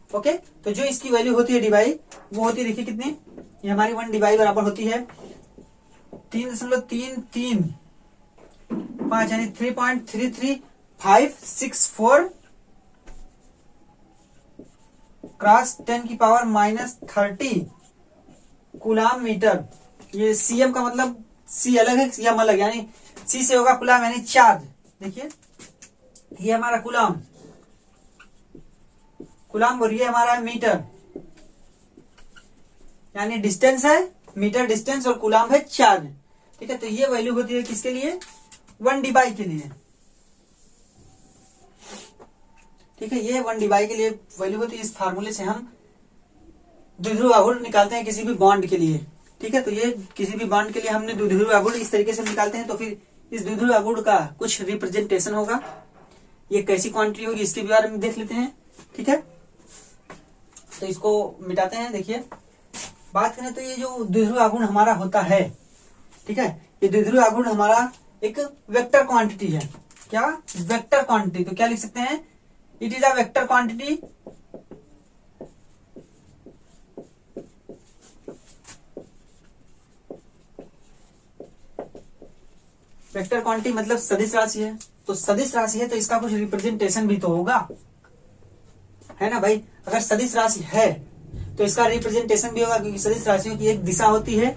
ओके। तो जो इसकी वैल्यू होती है डीबाई, वो होती है देखिए कितनी, ये हमारी 1 डीबाई बराबर होती है 3.335, यानी 3.33564 क्रॉस 10⁻³ कूलाम मीटर। ये सीएम का मतलब सी अलग है, सीएम अलग, यानी सी से होगा कूलाम यानी चार्ज, देखिए ये हमारा कूलाम और ये हमारा मीटर, यानी डिस्टेंस है, मीटर डिस्टेंस, और कूलाम है चार्ज, ठीक है। तो ये वैल्यू होती है किसके लिए, 1 डीबाई के लिए, ठीक है, ये 1 डीबाई के लिए वैल्यू होती है। इस फार्मूले से हम द्विध्रुव आघूर्ण निकालते हैं किसी भी बॉन्ड के लिए, ठीक है। तो ये किसी भी बॉन्ड के लिए हमने द्विध्रुव आघूर्ण इस तरीके से निकालते हैं। तो फिर इस द्विध्रुव आघूर्ण का कुछ रिप्रेजेंटेशन होगा, ये कैसी क्वांटिटी होगी इसके बारे में देख लेते हैं, ठीक है। तो इसको मिटाते हैं, देखिए बात करें तो ये जो द्विध्रुव आघूर्ण हमारा होता है, ठीक है, ये द्विध्रुव आघूर्ण हमारा एक वेक्टर क्वांटिटी है, क्या वेक्टर क्वांटिटी, तो क्या लिख सकते हैं, it is a vector quantity, vector quantity मतलब सदिश राशि है, तो सदिश राशि है तो इसका कुछ रिप्रेजेंटेशन भी तो होगा, है ना भाई। अगर सदिश राशि है तो इसका रिप्रेजेंटेशन भी होगा, क्योंकि सदिश राशियों की एक दिशा होती है,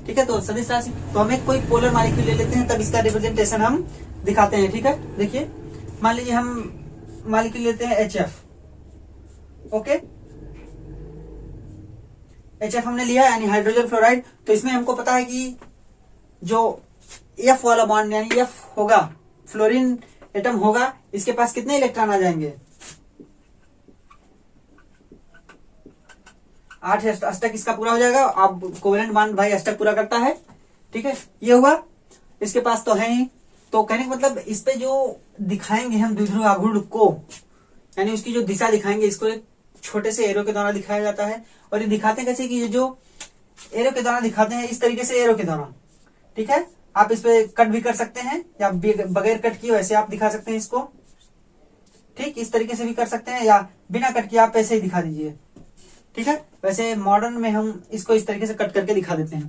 ठीक है। तो सदिश राशि, तो हम एक कोई पोलर मॉलिक्यूल ले लेते हैं, तब इसका रिप्रेजेंटेशन हम दिखाते हैं, ठीक है। देखिए मान लीजिए हम मॉलिक्यूल लेते हैं HF, ओके, HF हमने लिया यानी हाइड्रोजन फ्लोराइड। तो इसमें हमको पता है कि जो F वाला बॉन्ड यानी F होगा, फ्लोरीन एटम होगा, इसके पास कितने इलेक्ट्रॉन आ जाएंगे, 8 अष्टक इसका पूरा हो जाएगा। अब कोवेलेंट बॉन्ड भाई अष्टक पूरा करता है, ठीक है, ये हुआ, इसके पास तो है ही। तो कहने का मतलब इस पे जो दिखाएंगे हम द्विध्रुव आघूर्ण को, यानी उसकी जो दिशा दिखाएंगे, इसको एक छोटे से एरो के द्वारा दिखाया जाता है। और ये दिखाते हैं कैसे, कि ये जो एरो के द्वारा दिखाते हैं इस तरीके से एरो के द्वारा, ठीक है। आप इस पे कट भी कर सकते हैं, या बगैर कट किए वैसे आप दिखा सकते हैं इसको, ठीक, इस तरीके से भी कर सकते हैं, या बिना कट किए आप ऐसे ही दिखा दीजिए, ठीक है। वैसे मॉडर्न में हम इसको इस तरीके से कट करके दिखा देते हैं।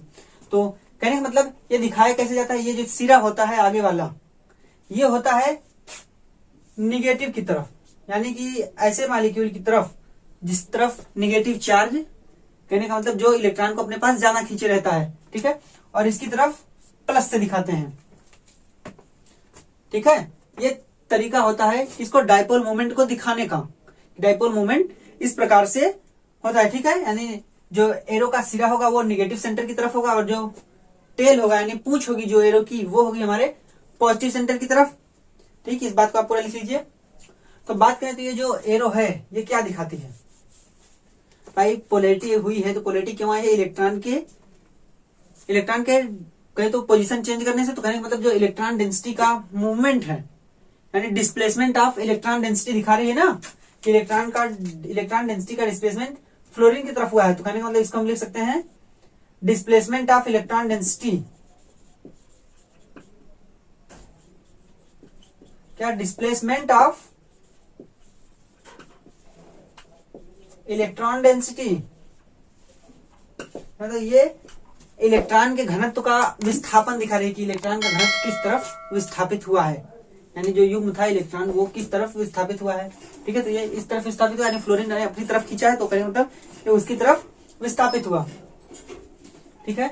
तो कहने का मतलब ये दिखाया कैसे जाता है, ये जो सिरा होता है आगे वाला, ये होता है निगेटिव की तरफ, यानी कि ऐसे मॉलिक्यूल की तरफ जिस तरफ निगेटिव चार्ज, कहने का मतलब जो इलेक्ट्रॉन को अपने पास ज्यादा खींचे रहता है, ठीक है, और इसकी तरफ प्लस से दिखाते हैं, ठीक है। ये तरीका होता है इसको डाइपोल मोमेंट को दिखाने का। डाइपोल मोमेंट इस प्रकार से होता है, ठीक है, यानी जो एरो का सिरा होगा वो निगेटिव सेंटर की तरफ होगा, और जो टेल होगा यानी पूंछ होगी जो एरो की, वो होगी हमारे पॉजिटिव सेंटर की तरफ। ठीक है, इस बात को आप पूरा लिख लीजिए। तो बात करें तो ये जो एरो है ये क्या दिखाती है भाई, पोलैरिटी हुई है तो पोलैरिटी क्यों आई है, इलेक्ट्रॉन के कहे तो पोजीशन चेंज करने से, तो कहने का मतलब जो इलेक्ट्रॉन डेंसिटी का मूवमेंट है यानी डिस्प्लेसमेंट ऑफ इलेक्ट्रॉन डेंसिटी दिखा रही है ना कि इलेक्ट्रॉन डेंसिटी का डिस्प्लेसमेंट फ्लोरीन की तरफ हुआ है, तो कहने का मतलब इसको हम लिख सकते हैं डिस्प्लेसमेंट ऑफ इलेक्ट्रॉन डेंसिटी। क्या, डिस्प्लेसमेंट ऑफ इलेक्ट्रॉन डेंसिटी, मतलब ये इलेक्ट्रॉन के घनत्व का विस्थापन दिखा रही है कि इलेक्ट्रॉन का घनत्व किस तरफ विस्थापित हुआ है, यानी जो युग्म था इलेक्ट्रॉन वो किस तरफ विस्थापित हुआ है। ठीक है, तो ये इस तरफ विस्थापित हुआ, यानी फ्लोरीन ने अपनी तरफ खींचा है तो कहें मतलब ये उसकी तरफ विस्थापित हुआ। ठीक है,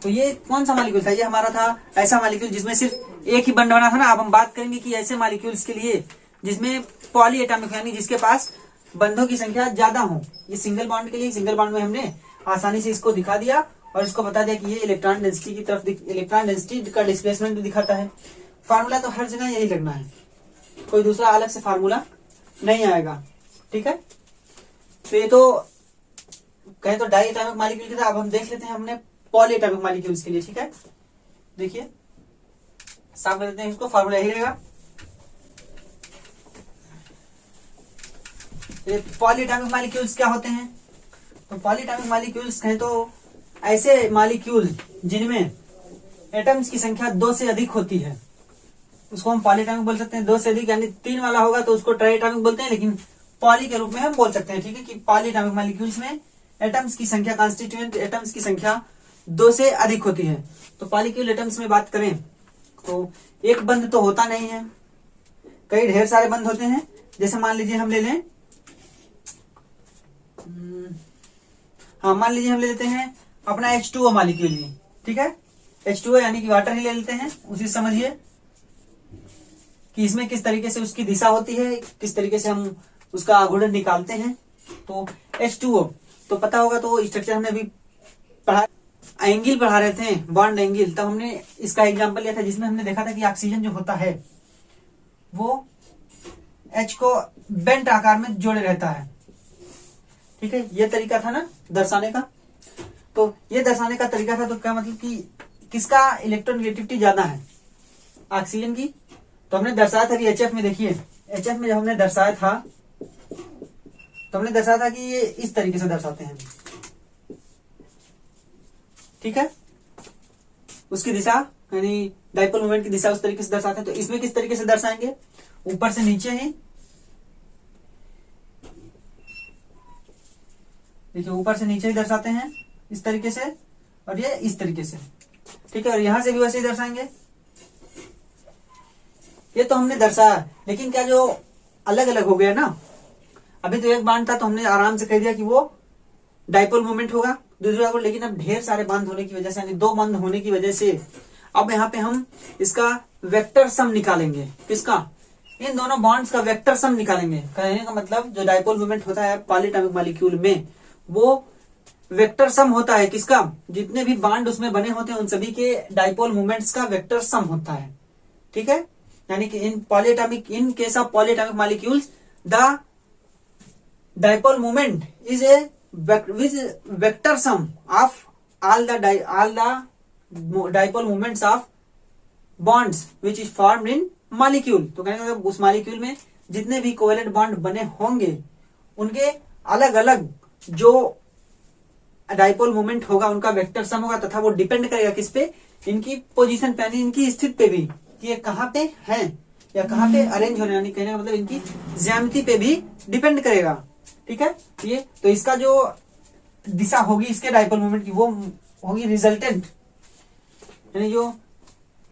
तो ये कौन सा मॉलिक्यूल था, ये हमारा था ऐसा मॉलिक्यूल जिसमें सिर्फ एक ही बंध बना था ना। अब हम बात करेंगे कि ऐसे मॉलिक्यूल्स के लिए जिसमें पॉली एटॉमिक यानी जिसके पास बंधों की संख्या ज्यादा हो। ये सिंगल बॉन्ड के लिए, सिंगल बॉन्ड में हमने आसानी से इसको दिखा दिया और इसको बता दिया कि ये इलेक्ट्रॉन डेंसिटी की तरफ, इलेक्ट्रॉन डेंसिटी का डिस्प्लेसमेंट भी दिखाता है। फार्मूला तो हर जगह यही लगना है, कोई दूसरा अलग से फार्मूला नहीं आएगा। ठीक है, तो ये तो कहें तो डाई एटॉमिक मॉलिक्यूल की था। अब हम देख लेते हैं हमने पॉली एटॉमिक मॉलिक्यूल्स के लिए। ठीक है, देखिए साफ कर देते हैं इसको, फार्मूला यही रहेगा। ये पॉली एटॉमिक मॉलिक्यूल्स क्या होते हैं, तो पॉली एटॉमिक मॉलिक्यूल्स कहें तो ऐसे मॉलिक्यूल जिनमें एटम्स की संख्या 2 से अधिक होती है उसको हम पॉली एटॉमिक बोल सकते हैं। 2 से अधिक यानी 3 वाला होगा तो उसको ट्राई एटॉमिक बोलते हैं, लेकिन पॉली के रूप में हम बोल सकते हैं। ठीक है, कि पॉली एटॉमिक मॉलिक्यूल्स में एटम्स की संख्या, कॉन्स्टिट्यूएंट एटम्स की संख्या 2 से अधिक होती है। तो पॉलीक्यूल एटम्स में बात करें तो एक बंध तो होता नहीं है, कई ढेर सारे बंध होते हैं। जैसे मान लीजिए हम ले लें, हाँ मान लीजिए हम ले लेते हैं अपना H2O मॉलिक्यूल ही। ठीक है, H2O यानी कि वाटर ही ले लेते हैं, उसी समझिए कि इसमें किस तरीके से उसकी दिशा होती है, किस तरीके से हम उसका आघूर्ण निकालते हैं। तो H2O तो पता होगा, तो स्ट्रक्चर हमने अभी पढ़ा, एंगल पढ़ा रहे थे, बॉन्ड एंगल, तब हमने इसका एग्जांपल लिया था जिसमें हमने देखा था कि ऑक्सीजन जो होता है वो H को बेंट आकार में जोड़े रहता है। ठीक है, ये तरीका था ना दर्शाने का, तो ये दर्शाने का तरीका था। तो क्या मतलब कि किसका इलेक्ट्रोनेगेटिविटी ज्यादा है, ऑक्सीजन की। तो हमने दर्शाया था कि HF में, देखिए HF में जब हमने दर्शाया था तो हमने दर्शाया था कि ये इस तरीके से दर्शाते हैं। ठीक है, उसकी दिशा यानी डाइपोल मोमेंट की दिशा उस तरीके से दर्शाते हैं। तो इसमें किस तरीके से दर्शाएंगे, ऊपर से नीचे ही, देखिए ऊपर से नीचे ही दर्शाते हैं इस तरीके से, और ये इस तरीके से। ठीक है, और यहां से भी वैसे ही दर्शाएंगे। ये तो हमने दर्शाया, लेकिन क्या जो अलग अलग हो गया ना, अभी तो एक बांध था तो हमने आराम से कह दिया कि वो डाइपोल मोमेंट होगा दूसरा को, लेकिन अब ढेर सारे बांध होने की वजह से, यानी 2 बांध होने की वजह से अब यहाँ पे हम इसका वेक्टर सम निकालेंगे। किसका, इन दोनों बॉन्ड्स का वेक्टर सम निकालेंगे। कहने का मतलब जो डाइपोल मोमेंट होता है पॉली एटॉमिक मॉलिक्यूल में, वो वेक्टर सम होता है किसका, जितने भी बॉन्ड उसमें बने होते हैं उन सभी के डाइपोल मोमेंट्स का वेक्टर सम होता है। ठीक है, यानी कि in case of poly atomic molecules the dipole moment is a vector sum of all the dipole moments of bonds which is formed in molecule। तो कहने का उस मॉलिक्यूल में जितने भी कोवेलेंट बॉन्ड बने होंगे उनके अलग अलग जो डाइपोल मोमेंट होगा उनका वेक्टर सम होगा, तथा वो डिपेंड करेगा किस पे, इनकी पोजीशन पे, यानी इनकी स्थिति पे भी, कि ये कहाँ पे हैं या कहाँ पे अरेंज हो रहे, यानी कहने का मतलब इनकी ज्यामिति पे भी डिपेंड करेगा। ठीक है, ये तो इसका जो दिशा होगी इसके डाइपोल मोमेंट की वो होगी रिजल्टेंट, यानी जो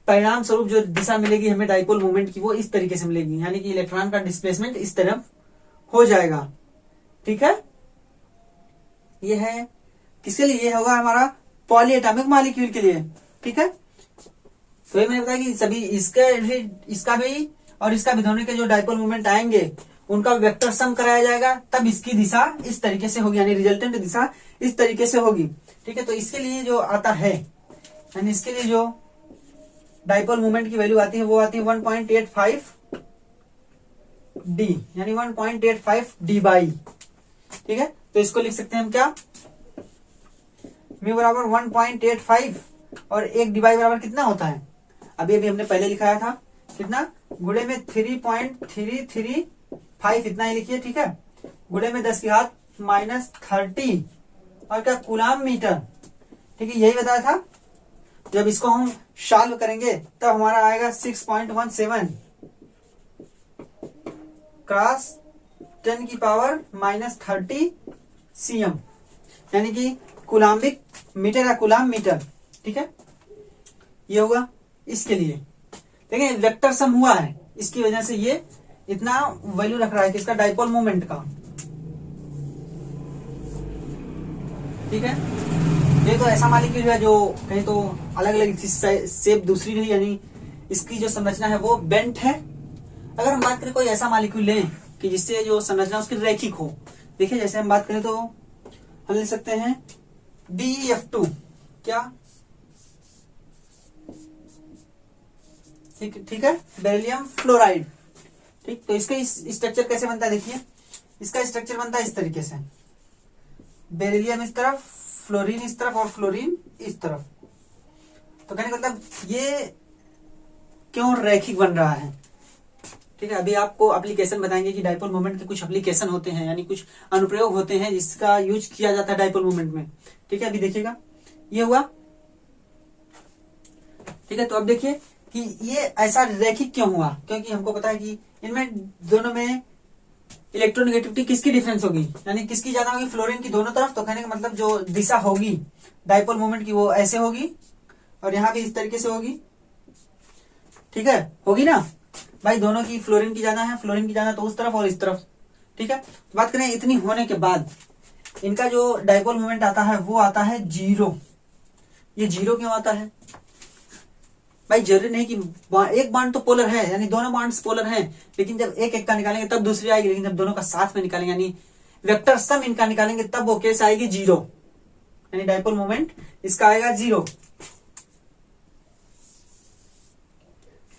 परिणाम स्वरूप जो दिशा मिलेगी हमें डाइपोल मोमेंट की वो इस तरीके से मिलेगी, यानी कि इलेक्ट्रॉन का डिस्प्लेसमेंट इस तरफ हो जाएगा। ठीक है, ये है किसके लिए, ये होगा हमारा पॉली एटॉमिक मॉलिक्यूल के लिए। ठीक है, तो ये मैंने बताया कि सभी इसका भी और इसका भी दोनों के जो डाइपोल मोमेंट आएंगे उनका वेक्टर सम कराया जाएगा, तब इसकी दिशा इस तरीके से होगी, यानी रिजल्टेंट दिशा इस तरीके से होगी। ठीक है, तो इसके लिए जो आता है यानी इसके लिए जो डाइपोल मोमेंट की वैल्यू आती है वो आती है 1.85 डी, यानी 1.85 डी बाई। ठीक है, तो इसको लिख सकते हैं हम क्या, म्यू बराबर 1.85 और 1 डी बाई बराबर कितना होता है, अभी अभी हमने पहले लिखाया था कितना, गुणे में 3.335 इतना ही लिखिए। ठीक है, गुणे में 10 की घात -30 और क्या कूलाम मीटर। ठीक है, यही बताया था। जब इसको हम सॉल्व करेंगे तब हमारा आएगा 6.17 क्रॉस 10 की पावर -30 cm, यानी कि कूलाम्बिक मीटर या कूलाम मीटर। ठीक है, ये होगा इसके लिए। देखिए वेक्टर सम हुआ है, इसकी वजह से ये इतना वैल्यू रख रहा है किसका, डाइपोल मोमेंट का। ठीक है, ये तो ऐसा मॉलिक्यूल है जो कहीं तो अलग अलग शेप दूसरी नहीं, यानी इसकी जो संरचना है वो बेंट है। अगर हम बात करें कोई ऐसा मॉलिक्यूल लें कि जिससे जो संरचना उसकी रैखिक हो, देखिए जैसे हम बात करें तो हम ले सकते हैं BeF2, क्या, ठीक है, बेरिलियम फ्लोराइड। ठीक, तो इसका स्ट्रक्चर कैसे बनता है, देखिए इसका स्ट्रक्चर बनता है इस तरीके से, बेरिलियम इस तरफ, फ्लोरीन इस तरफ और फ्लोरीन इस तरफ। तो कहने का मतलब ये क्यों रैखिक बन रहा है। ठीक है, अभी आपको एप्लीकेशन बताएंगे कि डाइपोल मोमेंट के कुछ एप्लीकेशन होते हैं, यानी कुछ अनुप्रयोग होते हैं जिसका यूज किया जाता है डाइपोल मोमेंट में। ठीक है, अभी देखिएगा ये हुआ। ठीक है, तो अब देखिए कि ये ऐसा रैखिक क्यों हुआ, क्योंकि हमको पता है कि इनमें दोनों में इलेक्ट्रोनेगेटिविटी किसकी डिफरेंस होगी, यानी किसकी ज्यादा होगी, फ्लोरीन की दोनों तरफ। तो कहने का मतलब जो दिशा होगी डाइपोल मोमेंट की वो ऐसे होगी और यहां भी इस तरीके से होगी। ठीक है, होगी ना भाई, दोनों की, फ्लोरीन की ज्यादा है, फ्लोरीन की ज्यादा तो उस तरफ और इस तरफ। ठीक है, तो बात करें इतनी होने के बाद इनका जो डाइपोल मोमेंट आता है वो आता है 0। ये 0 क्यों आता है भाई, जरूरी नहीं कि एक बॉन्ड तो पोलर है, यानी दोनों बॉन्ड्स पोलर हैं, लेकिन जब एक एक का निकालेंगे तब दूसरी आएगी, लेकिन जब दोनों का साथ में निकालेंगे यानी वेक्टर सम इनका निकालेंगे तब वो कैसे आएगी, 0, यानी डाइपोल मोमेंट इसका आएगा 0।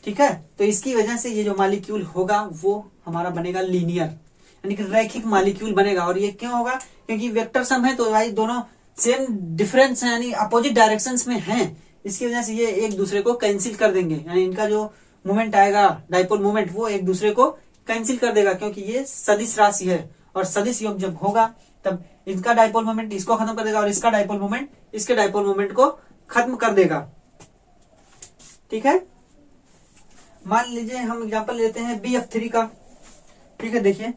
ठीक है, तो इसकी वजह से ये जो मॉलिक्यूल होगा वो हमारा बनेगा लीनियर, यानी कि रैखिक मॉलिक्यूल बनेगा। और ये क्यों होगा, क्योंकि वेक्टर सम है तो भाई दोनों सेम डिफरेंस है, यानी अपोजिट डायरेक्शंस में हैं, इसकी वजह से ये एक दूसरे को कैंसिल कर देंगे, यानी इनका जो मोमेंट आएगा डाइपोल मोमेंट वो एक दूसरे को कैंसिल कर देगा, क्योंकि ये सदिश राशि है और सदिश योग जब होगा तब इनका डाइपोल मोमेंट इसको खत्म कर देगा और इसका डाइपोल मोमेंट इसके डाइपोल मोमेंट को खत्म कर देगा। ठीक है, मान लीजिए हम एग्जांपल लेते हैं BF3 का। ठीक है, देखिए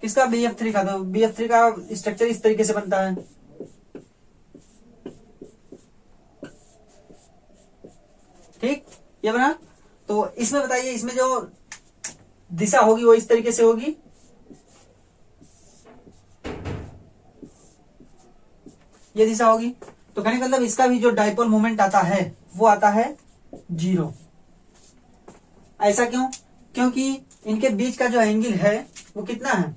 किसका, BF3 का। तो BF3 का स्ट्रक्चर इस तरीके से बनता है। ठीक, ये बना। तो इसमें बताइए, इसमें जो दिशा होगी वो इस तरीके से होगी, ये दिशा होगी। तो कहने का मतलब इसका भी जो डाइपोल मोमेंट आता है वो आता है 0। ऐसा क्यों, क्योंकि इनके बीच का जो एंगल है वो कितना है,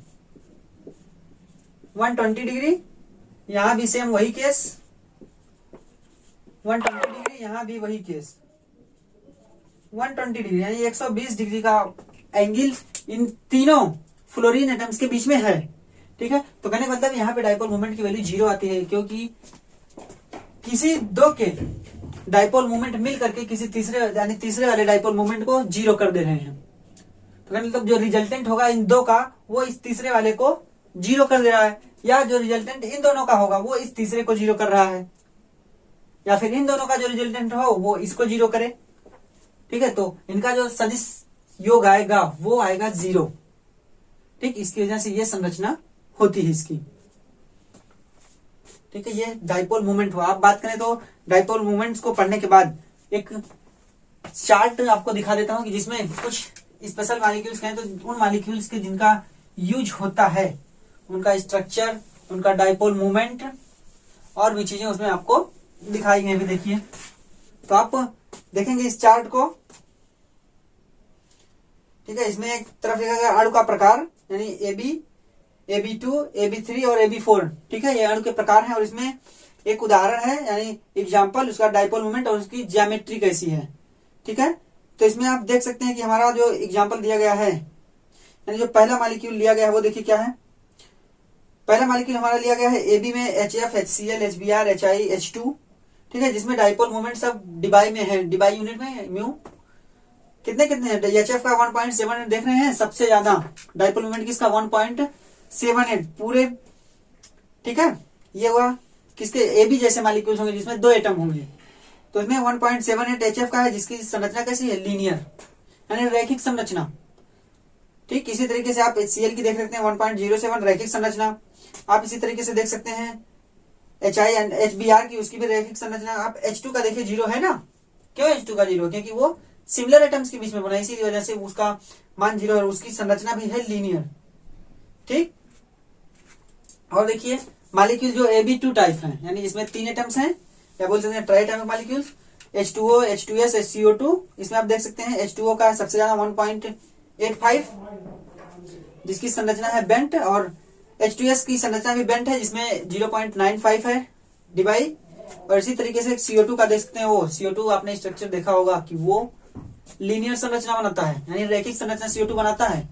120 डिग्री। यहां भी सेम वही केस, 120 डिग्री, यहां भी वही केस 120 डिग्री, यानी 120 डिग्री का एंगल इन तीनों फ्लोरीन एटम्स के बीच में है। ठीक है, तो कहने का मतलब यहाँ पे डाइपोल मोमेंट की वैल्यू 0 आती है, क्योंकि किसी दो के डाइपोल मोमेंट मिल करके किसी तीसरे, यानी तीसरे वाले डाइपोल मोमेंट को 0 कर दे रहे हैं। तो कहने मतलब जो रिजल्टेंट होगा इन दो का वो इस तीसरे वाले को 0 कर दे रहा है, या जो रिजल्टेंट इन दोनों का होगा वो इस तीसरे को 0 कर रहा है, या फिर इन दोनों का जो रिजल्टेंट हो वो इसको 0 करे। ठीक है, तो इनका जो सदिश योग आएगा वो आएगा 0। ठीक, इसकी वजह से ये संरचना होती है इसकी। ठीक है, ये डाइपोल मोमेंट हुआ। आप बात करें तो डाइपोल मोमेंट्स को पढ़ने के बाद एक चार्ट आपको दिखा देता हूं कि जिसमें कुछ स्पेशल मॉलिक्यूल्स कहें तो उन मॉलिक्यूल्स के जिनका यूज होता है, उनका स्ट्रक्चर, उनका डाइपोल मोमेंट और भी चीजें उसमें आपको दिखाई गई। भी देखिए, तो आप देखेंगे इस चार्ट को। ठीक है, इसमें एक तरफ लिखा अणु का प्रकार, यानी AB, AB2, AB3 और AB4। ठीक है, ये अणु के प्रकार हैं और इसमें एक उदाहरण है, यानी एग्जाम्पल उसका डाइपोल मोमेंट और उसकी ज्योमेट्री कैसी है। ठीक है, तो इसमें आप देख सकते हैं कि हमारा जो एग्जाम्पल दिया गया है, यानी जो पहला मॉलिक्यूल लिया गया है वो देखिए क्या है। पहला मॉलिक्यूल हमारा लिया गया है AB में HF, HCl, HBr, HI, H2। ठीक है, जिसमें डाइपोल मोमेंट सब डिबाई में है, डिबाई यूनिट में म्यू कितने कितने हैं। HF का 1.78 देख रहे हैं, सबसे ज्यादा डाइपोल मोमेंट किसका 1.78 पूरे। ठीक है, ये हुआ किसके AB जैसे मॉलिक्यूल्स होंगे जिसमें 2 एटम होंगे, तो इसमें 1.78 HF का है, जिसकी संरचना कैसी है, लीनियर यानी रैखिक संरचना। ठीक, इसी तरीके से आप HCl की देख सकते हैं 1.07 रैखिक संरचना। आप इसी तरीके से देख सकते हैं HI एंड HBr की, उसकी भी रैखिक संरचना। आप H2 का देखिए 0 है ना, क्यों H2 का 0, क्योंकि वो सिमिलर एटम्स के बीच में बना, इसी वजह से उसका मान 0 और उसकी संरचना भी है लीनियर। ठीक, और देखिए मॉलिक्यूल जो AB2 टाइप है, यानी इसमें 3 एटम्स हैं, या बोल सकते हैं try atomic molecules, H2O, H2S, HCO2। इसमें आप देख सकते हैं H2O का सबसे ज्यादा 1.85, जिसकी संरचना है बेंट, और H2S की संरचना भी बेंट है, जिसमें 0.95 है डिबाई। और इसी तरीके से CO2 का देख सकते हैं, वो CO2 आपने स्ट्रक्चर देखा होगा कि वो लीनियर संरचना बनाता है, यानी रैखिक संरचना CO2 बनाता है,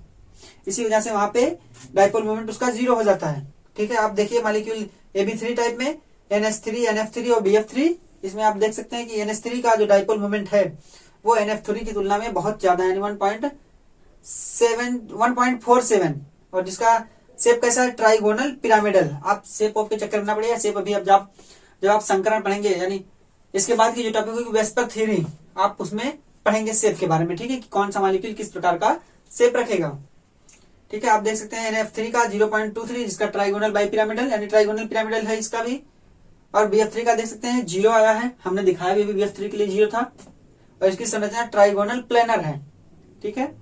इसी वजह से वहां पे डाइपोल मोमेंट उसका 0 हो जाता है। ठीक है, आप देखिए मॉलिक्यूल AB3 टाइप में NH3, NF3 और BF3, इसमें आप देख सकते हैं कि NH3 का जो डाइपोल मोमेंट है वो NF3 की तुलना में बहुत ज्यादा है, 1.47, और जिसका शेप कैसा है, ट्राइगोनल पिरामिडल। आप शेप ऑफ के चक्कर में ना पड़ेगा, शेप अभी अब जब आप संकरण पढ़ेंगे, यानी इसके बाद की जो टॉपिक होगी वेस्पर थ्योरी, आप उसमें पढ़ेंगे शेप के बारे में। ठीक है, कि कौन सा मॉलिक्यूल किस प्रकार का शेप रखेगा। ठीक है, आप देख सकते हैं NF3 का 0.23, जिसका ट्राइगोनल बाई पिरामिडल यानी ट्राइगोनल पिरामिडल है इसका भी। और BF3 का देख सकते हैं 0 आया है, हमने दिखाया भी BF3 के लिए 0 था, और इसकी संरचना ट्राइगोनल प्लेनर है। ठीक है,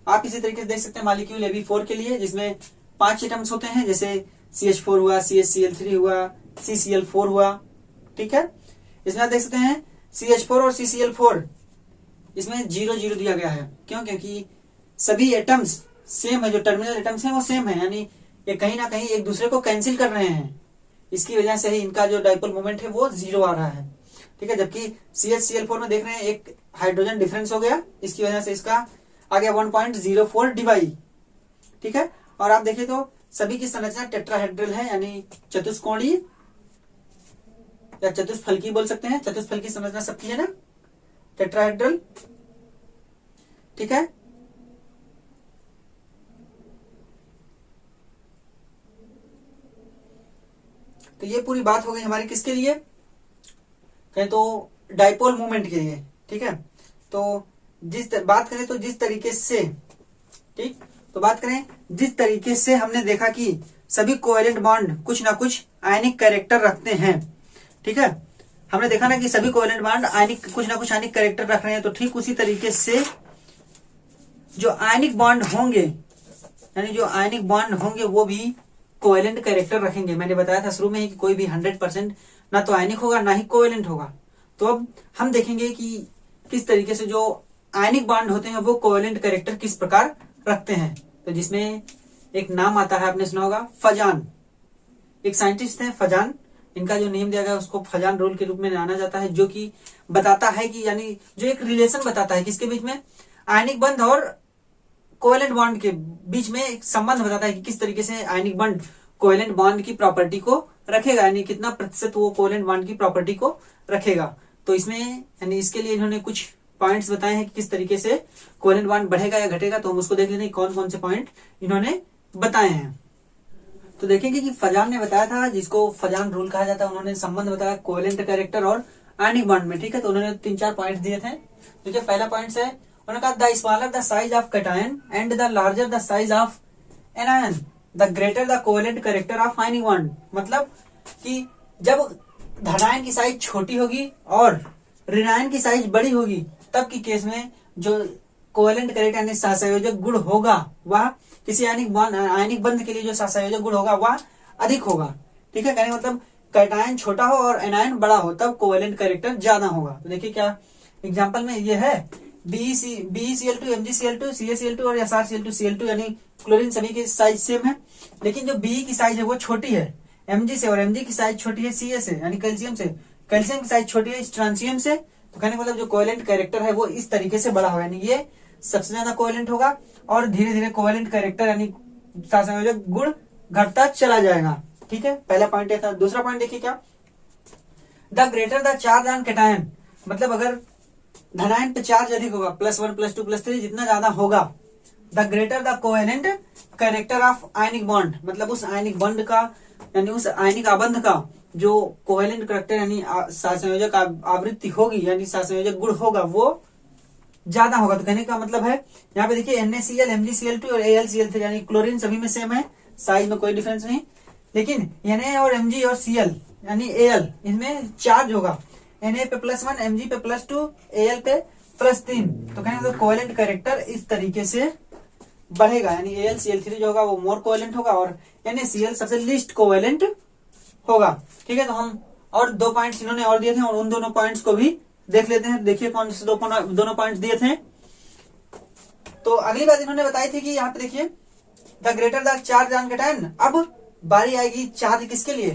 आप इसी तरीके से देख सकते हैं मॉलिक्यूल AB4 के लिए, जिसमें 5 एटम्स होते हैं, जैसे CH4 हुआ, CHCl3 हुआ, CCl4 हुआ। ठीक है, इसमें आप देख सकते हैं CH4 और CCl4, इसमें 0 दिया गया है, क्यों, क्योंकि सभी एटम्स सेम है, जो टर्मिनल एटम्स हैं वो सेम है, यानी ये कहीं ना कहीं एक दूसरे को कैंसिल कर रहे हैं, इसकी वजह से ही इनका जो डाइपोल मोमेंट है वो 0 आ रहा है। ठीक है, जबकि CHCl4 में देख रहे हैं एक हाइड्रोजन डिफरेंस हो गया, इसकी वजह से इसका आ गया 1.04 डिवाई। ठीक है, और आप देखिए तो सभी की संरचना टेट्राहेड्रल है, यानी चतुष्कोणीय या चतुष्फलकी बोल सकते हैं, चतुष्फलकी संरचना सबकी है ना, टेट्राहेड्रल। ठीक है, तो ये पूरी बात हो गई हमारी किसके लिए, कहें तो डाइपोल मोमेंट के लिए। ठीक है, तो बात करें तो जिस तरीके से, ठीक, तो बात करें जिस तरीके से हमने देखा कि सभी कोवेलेंट बॉन्ड कुछ ना कुछ आयनिक कैरेक्टर रखते हैं। ठीक है, हमने देखा ना कि सभी कोवेलेंट बॉन्ड आयनिक कुछ ना कुछ आयनिक कैरेक्टर रख रहे हैं, तो ठीक उसी तरीके से जो आयनिक बॉन्ड होंगे, यानी जो आयनिक बॉन्ड होंगे वो भी कोवेलेंट कैरेक्टर रखेंगे। मैंने बताया था शुरू में ही कि कोई भी 100% ना तो आयनिक होगा ना ही कोवेलेंट होगा। तो अब हम देखेंगे कि किस तरीके से जो आयनिक बॉन्ड होते हैं वो कोवेलेंट कैरेक्टर किस प्रकार रखते हैं। तो जिसमें एक नाम आता है, आपने सुना होगा, फजान। एक साइंटिस्ट है फजान, इनका जो नेम दिया गया उसको फजान रूल के रूप में जाना जाता है, जो कि बताता है कि, यानी जो एक रिलेशन बताता है किसके बीच में, आयनिक बंध और कोवेलेंट बॉन्ड के बीच में एक संबंध बताता है कि किस तरीके से आयनिक बॉन्ड कोवेलेंट बॉन्ड की प्रॉपर्टी को रखेगा, यानी कितना प्रतिशत वो कोवेलेंट बॉन्ड की प्रॉपर्टी को रखेगा। तो इसमें यानी इसके लिए इन्होंने कुछ पॉइंट्स बताए हैं कि किस तरीके से कोवेलेंट बॉन्ड बढ़ेगा या घटेगा, तो हम उसको देख लेते हैं कौन कौन से पॉइंट इन्होंने बताए हैं। तो देखेंगे कि फजान ने बताया था, जिसको फजान रूल कहा जाता है, उन्होंने संबंध बताया कोवेलेंट कैरेक्टर और आयनिक बॉन्ड में। ठीक है, तो उन्होंने 3-4 पॉइंट दिए थे। देखिए पहला पॉइंट है, उन्होंने कहा the smaller the size of cation and the larger the size of anion the greater the covalent character of ionic bond. मतलब कि जब धनायन की साइज छोटी होगी और ऋणायन की साइज बड़ी होगी, तब की केस में जो कोवेलेंट कैरेक्टर यानी सहसंयोजक गुण होगा वह किसी आयनिक बंध के लिए जो सहसंयोजक गुण होगा वह अधिक होगा। ठीक है, कहने मतलब कैटायन छोटा हो और एनायन बड़ा हो तब कोवेलेंट कैरेक्टर ज्यादा होगा। तो देखिए क्या एग्जांपल में ये है, BeCl2, MgCl2, CaCl2 और SrCl2, Cl2 यानी क्लोरीन सभी की साइज सेम है, लेकिन जो Be की साइज है वो छोटी है, Mg से, और Mg की साइज छोटी है Ca से यानी कैल्शियम से, कैल्शियम की साइज छोटी है स्ट्रांसियम से, तो कहने का मतलब जो कोवेलेंट कैरेक्टर है वो इस तरीके से बड़ा होगा, यानी ये सबसे ज्यादा कोवेलेंट होगा और धीरे धीरे कोवेलेंट कैरेक्टर यानी सहसंयोजक गुण घटता चला जाएगा। ठीक है, पहला पॉइंट ये था। दूसरा पॉइंट देखिए क्या, the greater the charge on cation, मतलब अगर धनायन पे चार्ज अधिक होगा, +1 +2 +3 जितना ज्यादा होगा, the greater the covalent character of ionic bond, मतलब उस आयनिक बॉन्ड का यानी उस आयनिक आबंध का जो कोवेलेंट कैरेक्टर यानी सहसंयोजक आवृत्ति होगी यानी सहसंयोजक गुण होगा वो ज्यादा होगा। तो कहने का मतलब है यहाँ पे देखिए NaCl, MgCl2 और AlCl3 यानी क्लोरीन सभी में सेम है, साइज में कोई डिफरेंस नहीं, लेकिन Na और Mg और Cl यानी Al इसमें चार्ज होगा, Na पे +1, Mg पे +2, Al पे +3, तो कहने का कोवेलेंट कैरेक्टर इस तरीके से बढ़ेगा, यानी AlCl3 जो होगा वो मोर कोवेलेंट होगा और NaCl सबसे लीस्ट कोवेलेंट होगा। ठीक है, तो हम और 2 पॉइंट्स इन्होंने और दिए थे और उन दोनों पॉइंट्स को भी देख लेते हैं। देखिए कौन से दोनों पॉइंट्स दिए थे। तो अगली बात इन्होंने बताई थी कि यहाँ पे देखिए the greater the charge on cation, अब बारी आएगी चार्ज किसके लिए,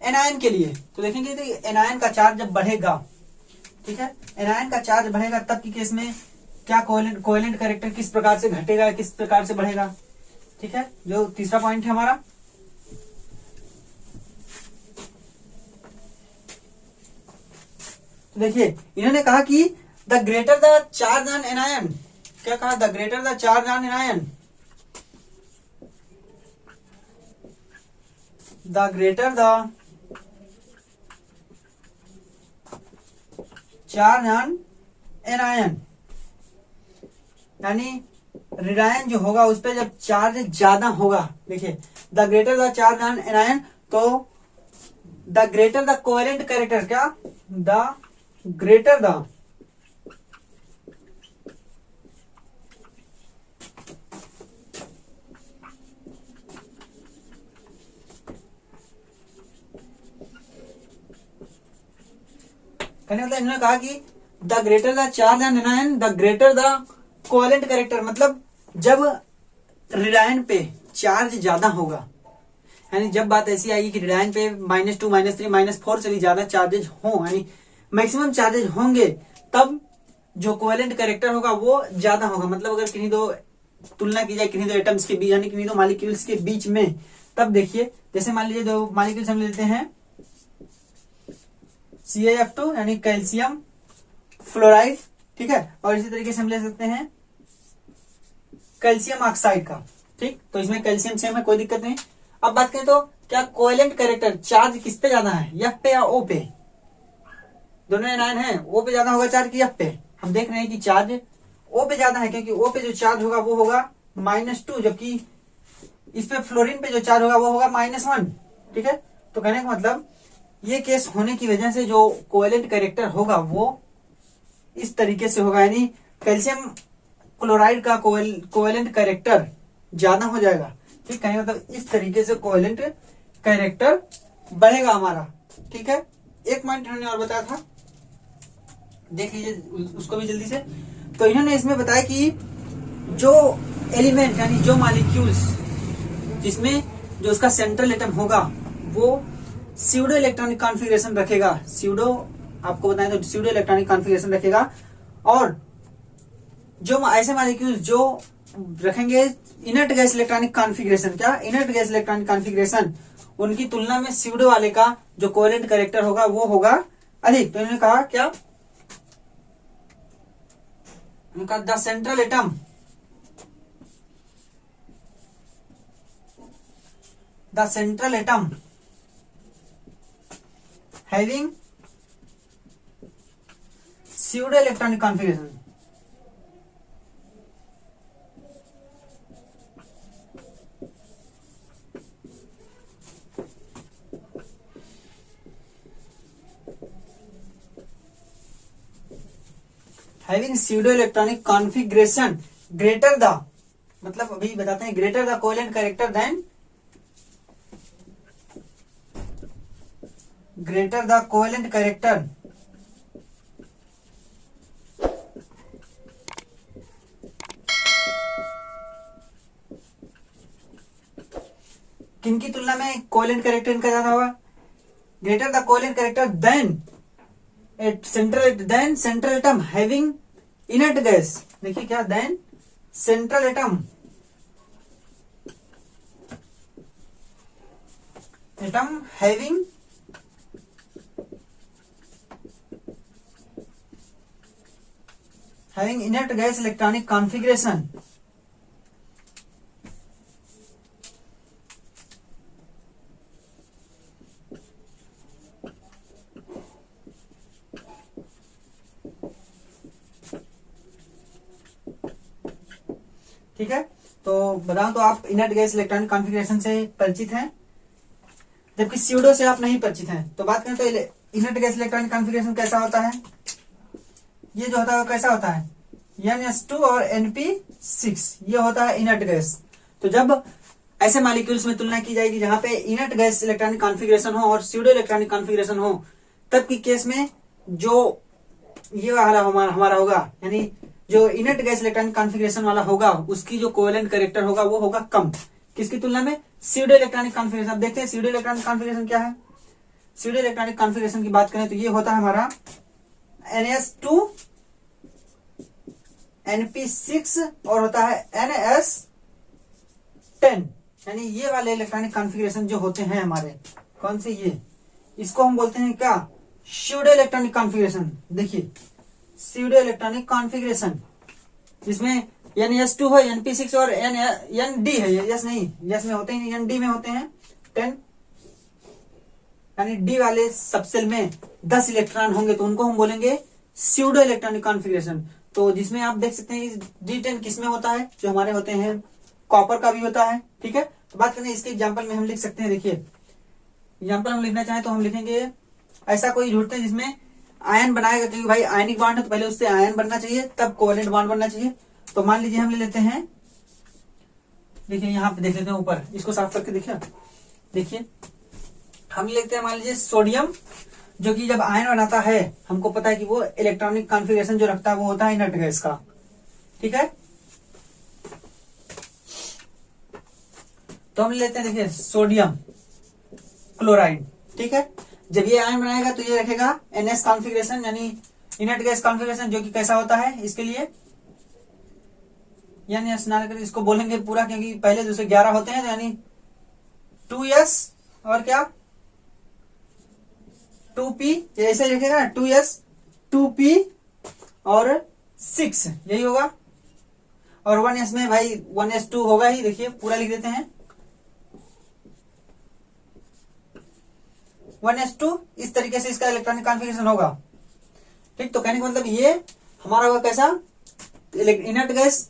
एनायन के लिए। तो देखेंगे तो एनायन का चार्ज जब बढ़ेगा, ठीक है, एनायन का चार्ज बढ़ेगा तब की केस में क्या कोवेलेंट कैरेक्टर किस प्रकार से घटेगा, किस प्रकार से बढ़ेगा। ठीक है, जो तीसरा पॉइंट है हमारा। तो देखिए इन्होंने कहा कि the greater the charge on anion, क्या कहा, the greater the charge on anion, the greater the charge on anion, यानी ऋणायन जो होगा उस पर जब चार्ज ज्यादा होगा, देखिए the greater the charge on anion, तो the greater the covalent character, क्या, द ग्रेटर द कहने मतलब इन्होंने कहा कि the greater the charge on anion the greater the covalent character, मतलब जब ऋणायन पे चार्ज ज्यादा होगा, यानी जब बात ऐसी आएगी कि ऋणायन पे -2 -3 -4 से भी ज्यादा चार्जेज हो, यानी मैक्सिमम चार्जेज होंगे, तब जो कोवेलेंट कैरेक्टर होगा वो ज्यादा होगा। मतलब अगर किन्हीं दो तुलना की जाए किन्हीं दो एटम्स के बीच यानी किन्हीं दो मॉलिक्यूल्स के बीच में, तब देखिए जैसे मान लीजिए दो मॉलिक्यूल्स हम लेते हैं CaF2 यानी कैल्शियम फ्लोराइड, ठीक है, और इसी तरीके से हम ले सकते हैं कैल्शियम ऑक्साइड का। ठीक, तो इसमें कैल्शियम सेम है, कोई दिक्कत नहीं। अब बात करें तो क्या कोवेलेंट कैरेक्टर चार्ज किस पे ज्यादा है, F पे या O पे, दोनों एनायन है, O पे ज्यादा होगा चार्ज कि F पे। हम देख रहे हैं कि चार्ज O पे ज्यादा है, क्योंकि O पे जो चार्ज होगा वो होगा -2, जबकि इस पे फ्लोरीन पे जो चार्ज होगा वो होगा -1। ठीक है, तो कहने का मतलब ये केस होने की वजह से जो कोवेलेंट कैरेक्टर होगा वो इस तरीके से होगा, यानी कैल्शियम क्लोराइड का कोवेलेंट कैरेक्टर ज्यादा हो जाएगा। ठीक, कहने का मतलब इस तरीके से कोवेलेंट कैरेक्टर बढ़ेगा हमारा। ठीक है, एक पॉइंट इन्होंने और बताया था, देख लीजिए उसको भी जल्दी से। तो इन्होंने इसमें बताया कि जो एलिमेंट यानी जो मॉलिक्यूल्स जिसमें जो उसका सेंट्रल एटम होगा वो स्यूडो इलेक्ट्रॉनिक कॉन्फ़िगरेशन रखेगा, स्यूडो आपको बताएं तो स्यूडो इलेक्ट्रॉनिक कॉन्फ़िगरेशन रखेगा, और जो ऐसे मॉलिक्यूल्स जो रखेंगे इनर्ट गैस इलेक्ट्रॉनिक कॉन्फ़िगरेशन, क्या, इनर्ट गैस इलेक्ट्रॉनिक कॉन्फ़िगरेशन, उनकी तुलना में स्यूडो वाले का जो कोवेलेंट कैरेक्टर होगा वो होगा अधिक। तो इन्होंने कहा क्या, उनका the central atom having pseudo electronic configuration, having pseudo electronic configuration greater the, मतलब अभी बताते हैं greater the covalent character then greater the covalent character इनकी तुलना में कोवेलेंट कैरेक्टर इनका ज्यादा होगा। Greater the covalent character then central atom having inert gas. देखिए क्या, then central atom having inert gas electronic configuration. ठीक है, तो बताऊं तो आप इनर्ट गैस इलेक्ट्रॉनिक कॉन्फ़िगरेशन से परिचित हैं, जबकि स्यूडो से आप नहीं परिचित हैं। तो बात करें तो इनर्ट गैस इलेक्ट्रॉनिक कॉन्फ़िगरेशन कैसा होता है, ये जो होता है वो कैसा होता है, NS2 और NP6, ये होता है इनर्ट गैस। तो जब ऐसे मॉलिक्यूल्स में तुलना की जाएगी जहां पे इनर्ट गैस इलेक्ट्रॉनिक कॉन्फ़िगरेशन हो और स्यूडो इलेक्ट्रॉनिक कॉन्फ़िगरेशन हो, तब की केस में जो ये वाला हमारा होगा, यानी जो इनर्ट गैस इलेक्ट्रॉनिक कॉन्फ़िगरेशन वाला होगा उसकी जो कोवेलेंट कैरेक्टर होगा वो होगा कम, किसकी तुलना में, स्यूडो इलेक्ट्रॉनिक कॉन्फ़िगरेशन। अब देखते हैं स्यूडो इलेक्ट्रॉनिक कॉन्फ़िगरेशन क्या है। स्यूडो इलेक्ट्रॉनिक कॉन्फ़िगरेशन की बात करें तो ये होता है हमारा NS2 NP6 और होता है NS10, यानी ये वाले इलेक्ट्रॉनिक कॉन्फ़िगरेशन जो होते हैं हमारे, कौन से, ये, इसको हम बोलते हैं क्या, स्यूडो इलेक्ट्रॉनिक कॉन्फ़िगरेशन। देखिए स्यूडो इलेक्ट्रॉनिक कॉन्फ़िगरेशन, जिसमें NS2 हो, NP6 और ND है, यस नहीं, यस में होते हैं, ND में होते हैं 10, यानी डी वाले सबसेल में 10 इलेक्ट्रॉन होंगे तो उनको हम बोलेंगे स्यूडो इलेक्ट्रॉनिक कॉन्फ़िगरेशन। तो जिसमें आप देख सकते हैं D10 किसमें होता है, जो हमारे होते हैं कॉपर का भी होता है। ठीक है, तो बात करें इसके एग्जाम्पल में हम लिख सकते हैं। देखिए एग्जाम्पल हम लिखना चाहें तो हम लिखेंगे, ऐसा कोई ढूंढते हैं जिसमें आयन बनाएगा, क्योंकि भाई आयनिक बॉन्ड है तो पहले उससे आयन बनना चाहिए, तब कोवेलेंट बॉन्ड बनना चाहिए। तो मान लीजिए हम ले लेते हैं, देखिए यहाँ पे देख लेते हैं ऊपर, इसको साफ करके देखिए, देखिए हम लिखते हैं मान लीजिए सोडियम, जो कि जब आयन बनाता है हमको पता है कि वो इलेक्ट्रॉनिक कॉन्फ़िगरेशन जो रखता है वो होता है इनर्ट गैस का। ठीक है, तो हम लेते हैं, देखिए सोडियम क्लोराइड। ठीक है, जब ये आयन बनाएगा तो ये रखेगा NS कॉन्फ़िगरेशन, यानी इनर्ट गैस कॉन्फ़िगरेशन, जो कि कैसा होता है, इसके लिए यानी इसको बोलेंगे पूरा, क्योंकि पहले दूसरे 11 होते हैं, तो यानी 2s और क्या 2p, ऐसे लिखेगा ना, 2s 2p और 6, यही होगा। और 1s में भाई 1s2 होगा ही, देखिए पूरा लिख देते हैं 1s2, इस तरीके से इसका इलेक्ट्रॉनिक कॉन्फ़िगरेशन होगा। ठीक, तो कहने का मतलब ये हमारा होगा कैसा, इनर्ट गैस।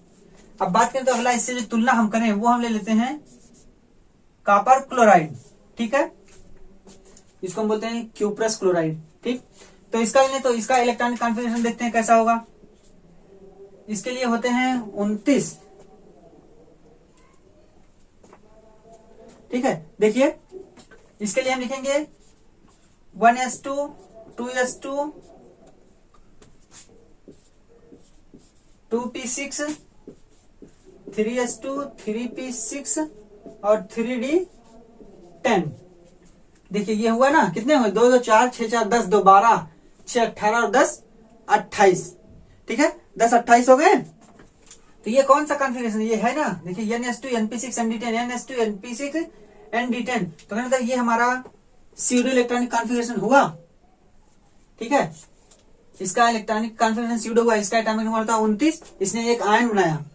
अब बात करें तो अगला इससे जो तुलना हम करें वो हम ले लेते हैं कॉपर क्लोराइड। ठीक है, इसको हम बोलते हैं क्यूप्रस क्लोराइड। ठीक, तो इसका इलेक्ट्रॉनिक कॉन्फ़िगरेशन देखते हैं कैसा होगा। इसके लिए होते हैं 29। ठीक है, देखिए इसके लिए हम लिखेंगे 1s2 2s2 2p6 3s2 3p6 और 3d10। देखिए ये हुआ ना, कितने हुए, 2 2 4 6 4 10, 2 12 6 18 और 10 28। ठीक है, 10 28 हो गए। तो ये कौन सा कॉन्फ़िगरेशन, ये है ना, देखिए NS2 NP6 ND10, NS2 NP6 ND10। तो मतलब ये हमारा स्यूडो इलेक्ट्रॉनिक कॉन्फ़िगरेशन हुआ। ठीक है, इसका इलेक्ट्रॉनिक कॉन्फ़िगरेशन स्यूडो हुआ, इसका एटॉमिक नंबर था 29। इसने एक आयन बनाया,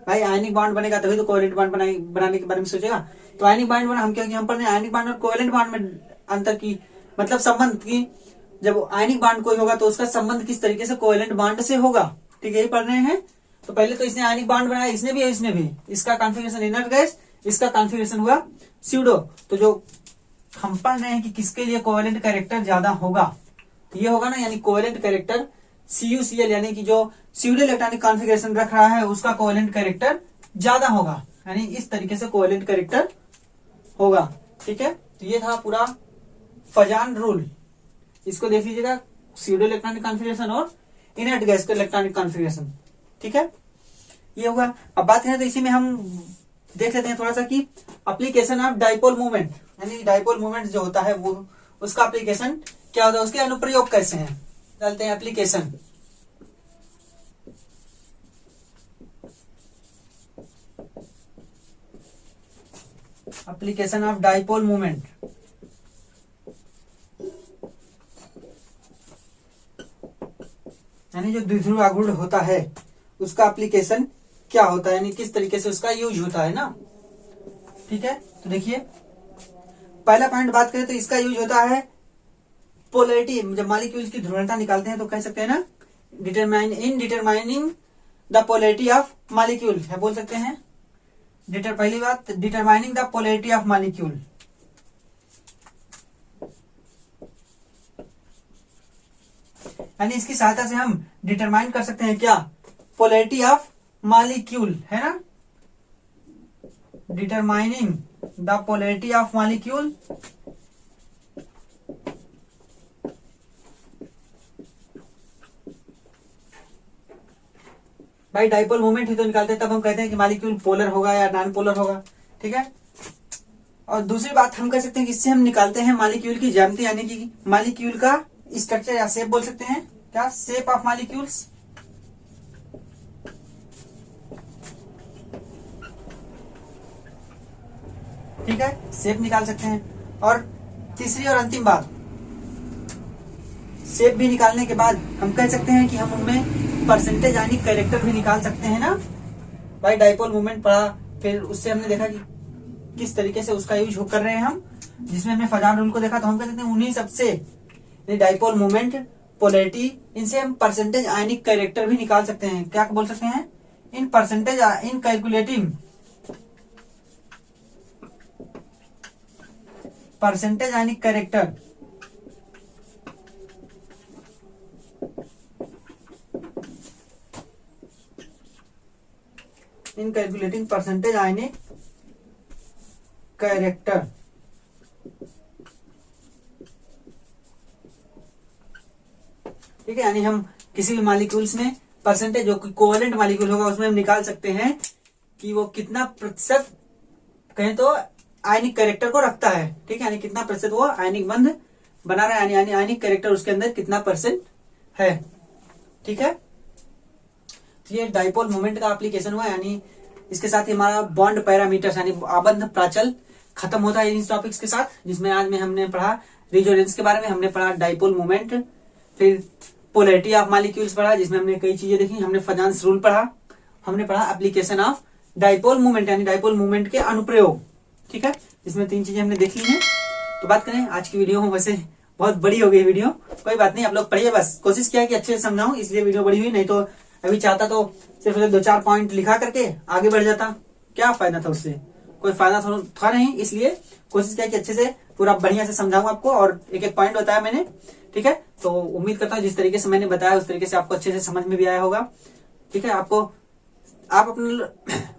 भाई आयनिक बॉन्ड बनेगा तभी तो कोवेलेंट बॉन्ड बनाने के बारे में सोचेगा। तो आयनिक बॉन्ड बना, हम क्योंकि हम पढ़ रहे हैं आयनिक बॉन्ड और कोवेलेंट बॉन्ड में अंतर की, मतलब संबंध की, जब आयनिक बॉन्ड कोई होगा तो उसका संबंध किस तरीके से कोवेलेंट बॉन्ड से होगा। ठीक है, यही पढ़ रहे हैं। तो पहले तो इसने आयनिक बॉन्ड बनाया, इसने भी इसने भी, इसका कॉन्फ़िगरेशन इनर्ट गैस, इसका कॉन्फ़िगरेशन हुआ स्यूडो। तो जो हम पढ़ रहे हैं कि किसके लिए कोवेलेंट कैरेक्टर ज्यादा होगा, तो ये होगा ना, यानी कोवेलेंट कैरेक्टर CuCl, यानी कि जो स्यूडो इलेक्ट्रॉनिक कॉन्फ़िगरेशन रख रहा है उसका कोवेलेंट कैरेक्टर ज्यादा होगा, यानी इस तरीके से कोवेलेंट कैरेक्टर होगा। ठीक है, तो ये था पूरा फजान रूल, इसको देख लीजिएगा, स्यूडो इलेक्ट्रॉनिक कॉन्फ़िगरेशन और इनर्ट गैस का इलेक्ट्रॉनिक कॉन्फ़िगरेशन। ठीक है, ये होगा। अब बात करें तो इसी में हम देख लेते हैं थोड़ा सा कि एप्लीकेशन ऑफ डाइपोल मूवमेंट, यानी डाइपोल मूवमेंट जो होता है वो उसका एप्लीकेशन क्या होता है, उसके अनुप्रयोग कैसे हैं। डालते हैं application. Application of dipole movement, यानी जो द्विध्रुव आघूर्ण होता है उसका एप्लीकेशन क्या होता है, यानी किस तरीके से उसका यूज होता है ना। ठीक है, तो देखिए पहला पॉइंट बात करें तो इसका यूज होता है पोलैरिटी, जब मॉलिक्यूल्स की ध्रुवणता निकालते हैं तो कह सकते हैं ना determining the polarity of molecule है, बोल सकते हैं पहली बात determining the polarity of molecule. यानी इसकी सहायता से हम डिटरमाइन कर सकते हैं क्या, पोलैरिटी ऑफ मॉलिक्यूल, है ना, determining the polarity of molecule. भाई डाइपोल मोमेंट ही तो निकालते हैं, तब हम कहते हैं कि मॉलिक्यूल पोलर होगा या नॉन पोलर होगा। ठीक है, और दूसरी बात हम कह सकते हैं कि इससे हम निकालते हैं मॉलिक्यूल की ज्यामिति, यानी कि मॉलिक्यूल का स्ट्रक्चर या शेप बोल सकते हैं क्या, शेप ऑफ मॉलिक्यूल्स। ठीक है, शेप निकाल सकते हैं। और तीसरी और अंतिम बात, शेप भी निकालने के बाद हम कह सकते हैं कि हम उनमें परसेंटेज यानी कैरेक्टर भी निकाल सकते हैं ना। भाई डाइपोल मूवमेंट पढ़ा, फिर उससे हमने देखा कि किस तरीके से उसका यूज कर रहे हैं हम, जिसमें हमने फजान रूल को देखा, तो हम कह सकते हैं उन्हीं सबसे डाइपोल मूवमेंट, पोलैरिटी, इनसे हम परसेंटेज आयनिक कैरेक्टर भी निकाल सकते हैं। क्या बोल सकते हैं, in percentage in calculating percentage ionic character, in calculating percentage ionic character. ठीक है, यानी हम किसी भी मॉलिक्यूल्स में परसेंटेज जो कोवेलेंट मॉलिक्यूल होगा उसमें हम निकाल सकते हैं कि वो कितना प्रतिशत कहें तो आयनिक कैरेक्टर को रखता है। ठीक है, यानी कितना प्रतिशत वो आयनिक बंध बना रहा है, यानी आयनिक कैरेक्टर उसके अंदर कितना परसेंट है। ठीक है, तो ये डाइपोल मोमेंट का एप्लीकेशन हुआ, यानी इसके साथ ही हमारा बॉन्ड पैरामीटर्स यानी आबंध प्राचल खत्म होता है इन टॉपिक्स के साथ, जिसमें आज में हमने पढ़ा रेजोनेंस के बारे में, हमने पढ़ा डाइपोल मोमेंट, फिर पोलैरिटी ऑफ मॉलिक्यूल्स पढ़ा जिसमें हमने कई चीजें देखी, हमने फजान्स रूल पढ़ा, हमने पढ़ा एप्लीकेशन ऑफ डाइपोल मूवमेंट यानी डाइपोल मूवमेंट के अनुप्रयोग। ठीक है, इसमें 3 चीजें हमने देख ली हैं। तो बात करें आज की वीडियो में, वैसे बहुत बड़ी हो गई वीडियो, कोई बात नहीं, आप लोग पढ़िए, बस कोशिश किया कि अच्छे से समझाऊं इसलिए वीडियो बड़ी हुई, नहीं तो अभी चाहता तो सिर्फ 2-4 पॉइंट लिखा करके आगे बढ़ जाता, क्या फायदा था उससे, कोई फायदा था नहीं, इसलिए कोशिश किया कि अच्छे से पूरा बढ़िया से समझाऊं आपको, और एक एक पॉइंट बताया मैंने। ठीक है, तो उम्मीद करता हूँ जिस तरीके से मैंने बताया उस तरीके से आपको अच्छे से समझ में भी आया होगा। ठीक है, आप अपना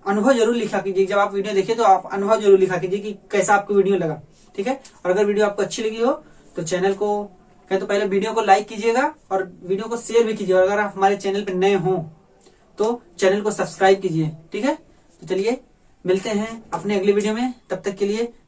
अनुभव जरूर लिखा कीजिए, जब आप वीडियो देखिए तो आप अनुभव जरूर लिखा कीजिए कि कैसा आपको वीडियो लगा। ठीक है, और अगर वीडियो आपको अच्छी लगी हो तो चैनल को कहें तो पहले वीडियो को लाइक कीजिएगा और वीडियो को शेयर भी कीजिए, और अगर आप हमारे चैनल पर नए हो तो चैनल को सब्सक्राइब कीजिए। ठीक है, तो चलिए मिलते हैं अपने अगले वीडियो में, तब तक के लिए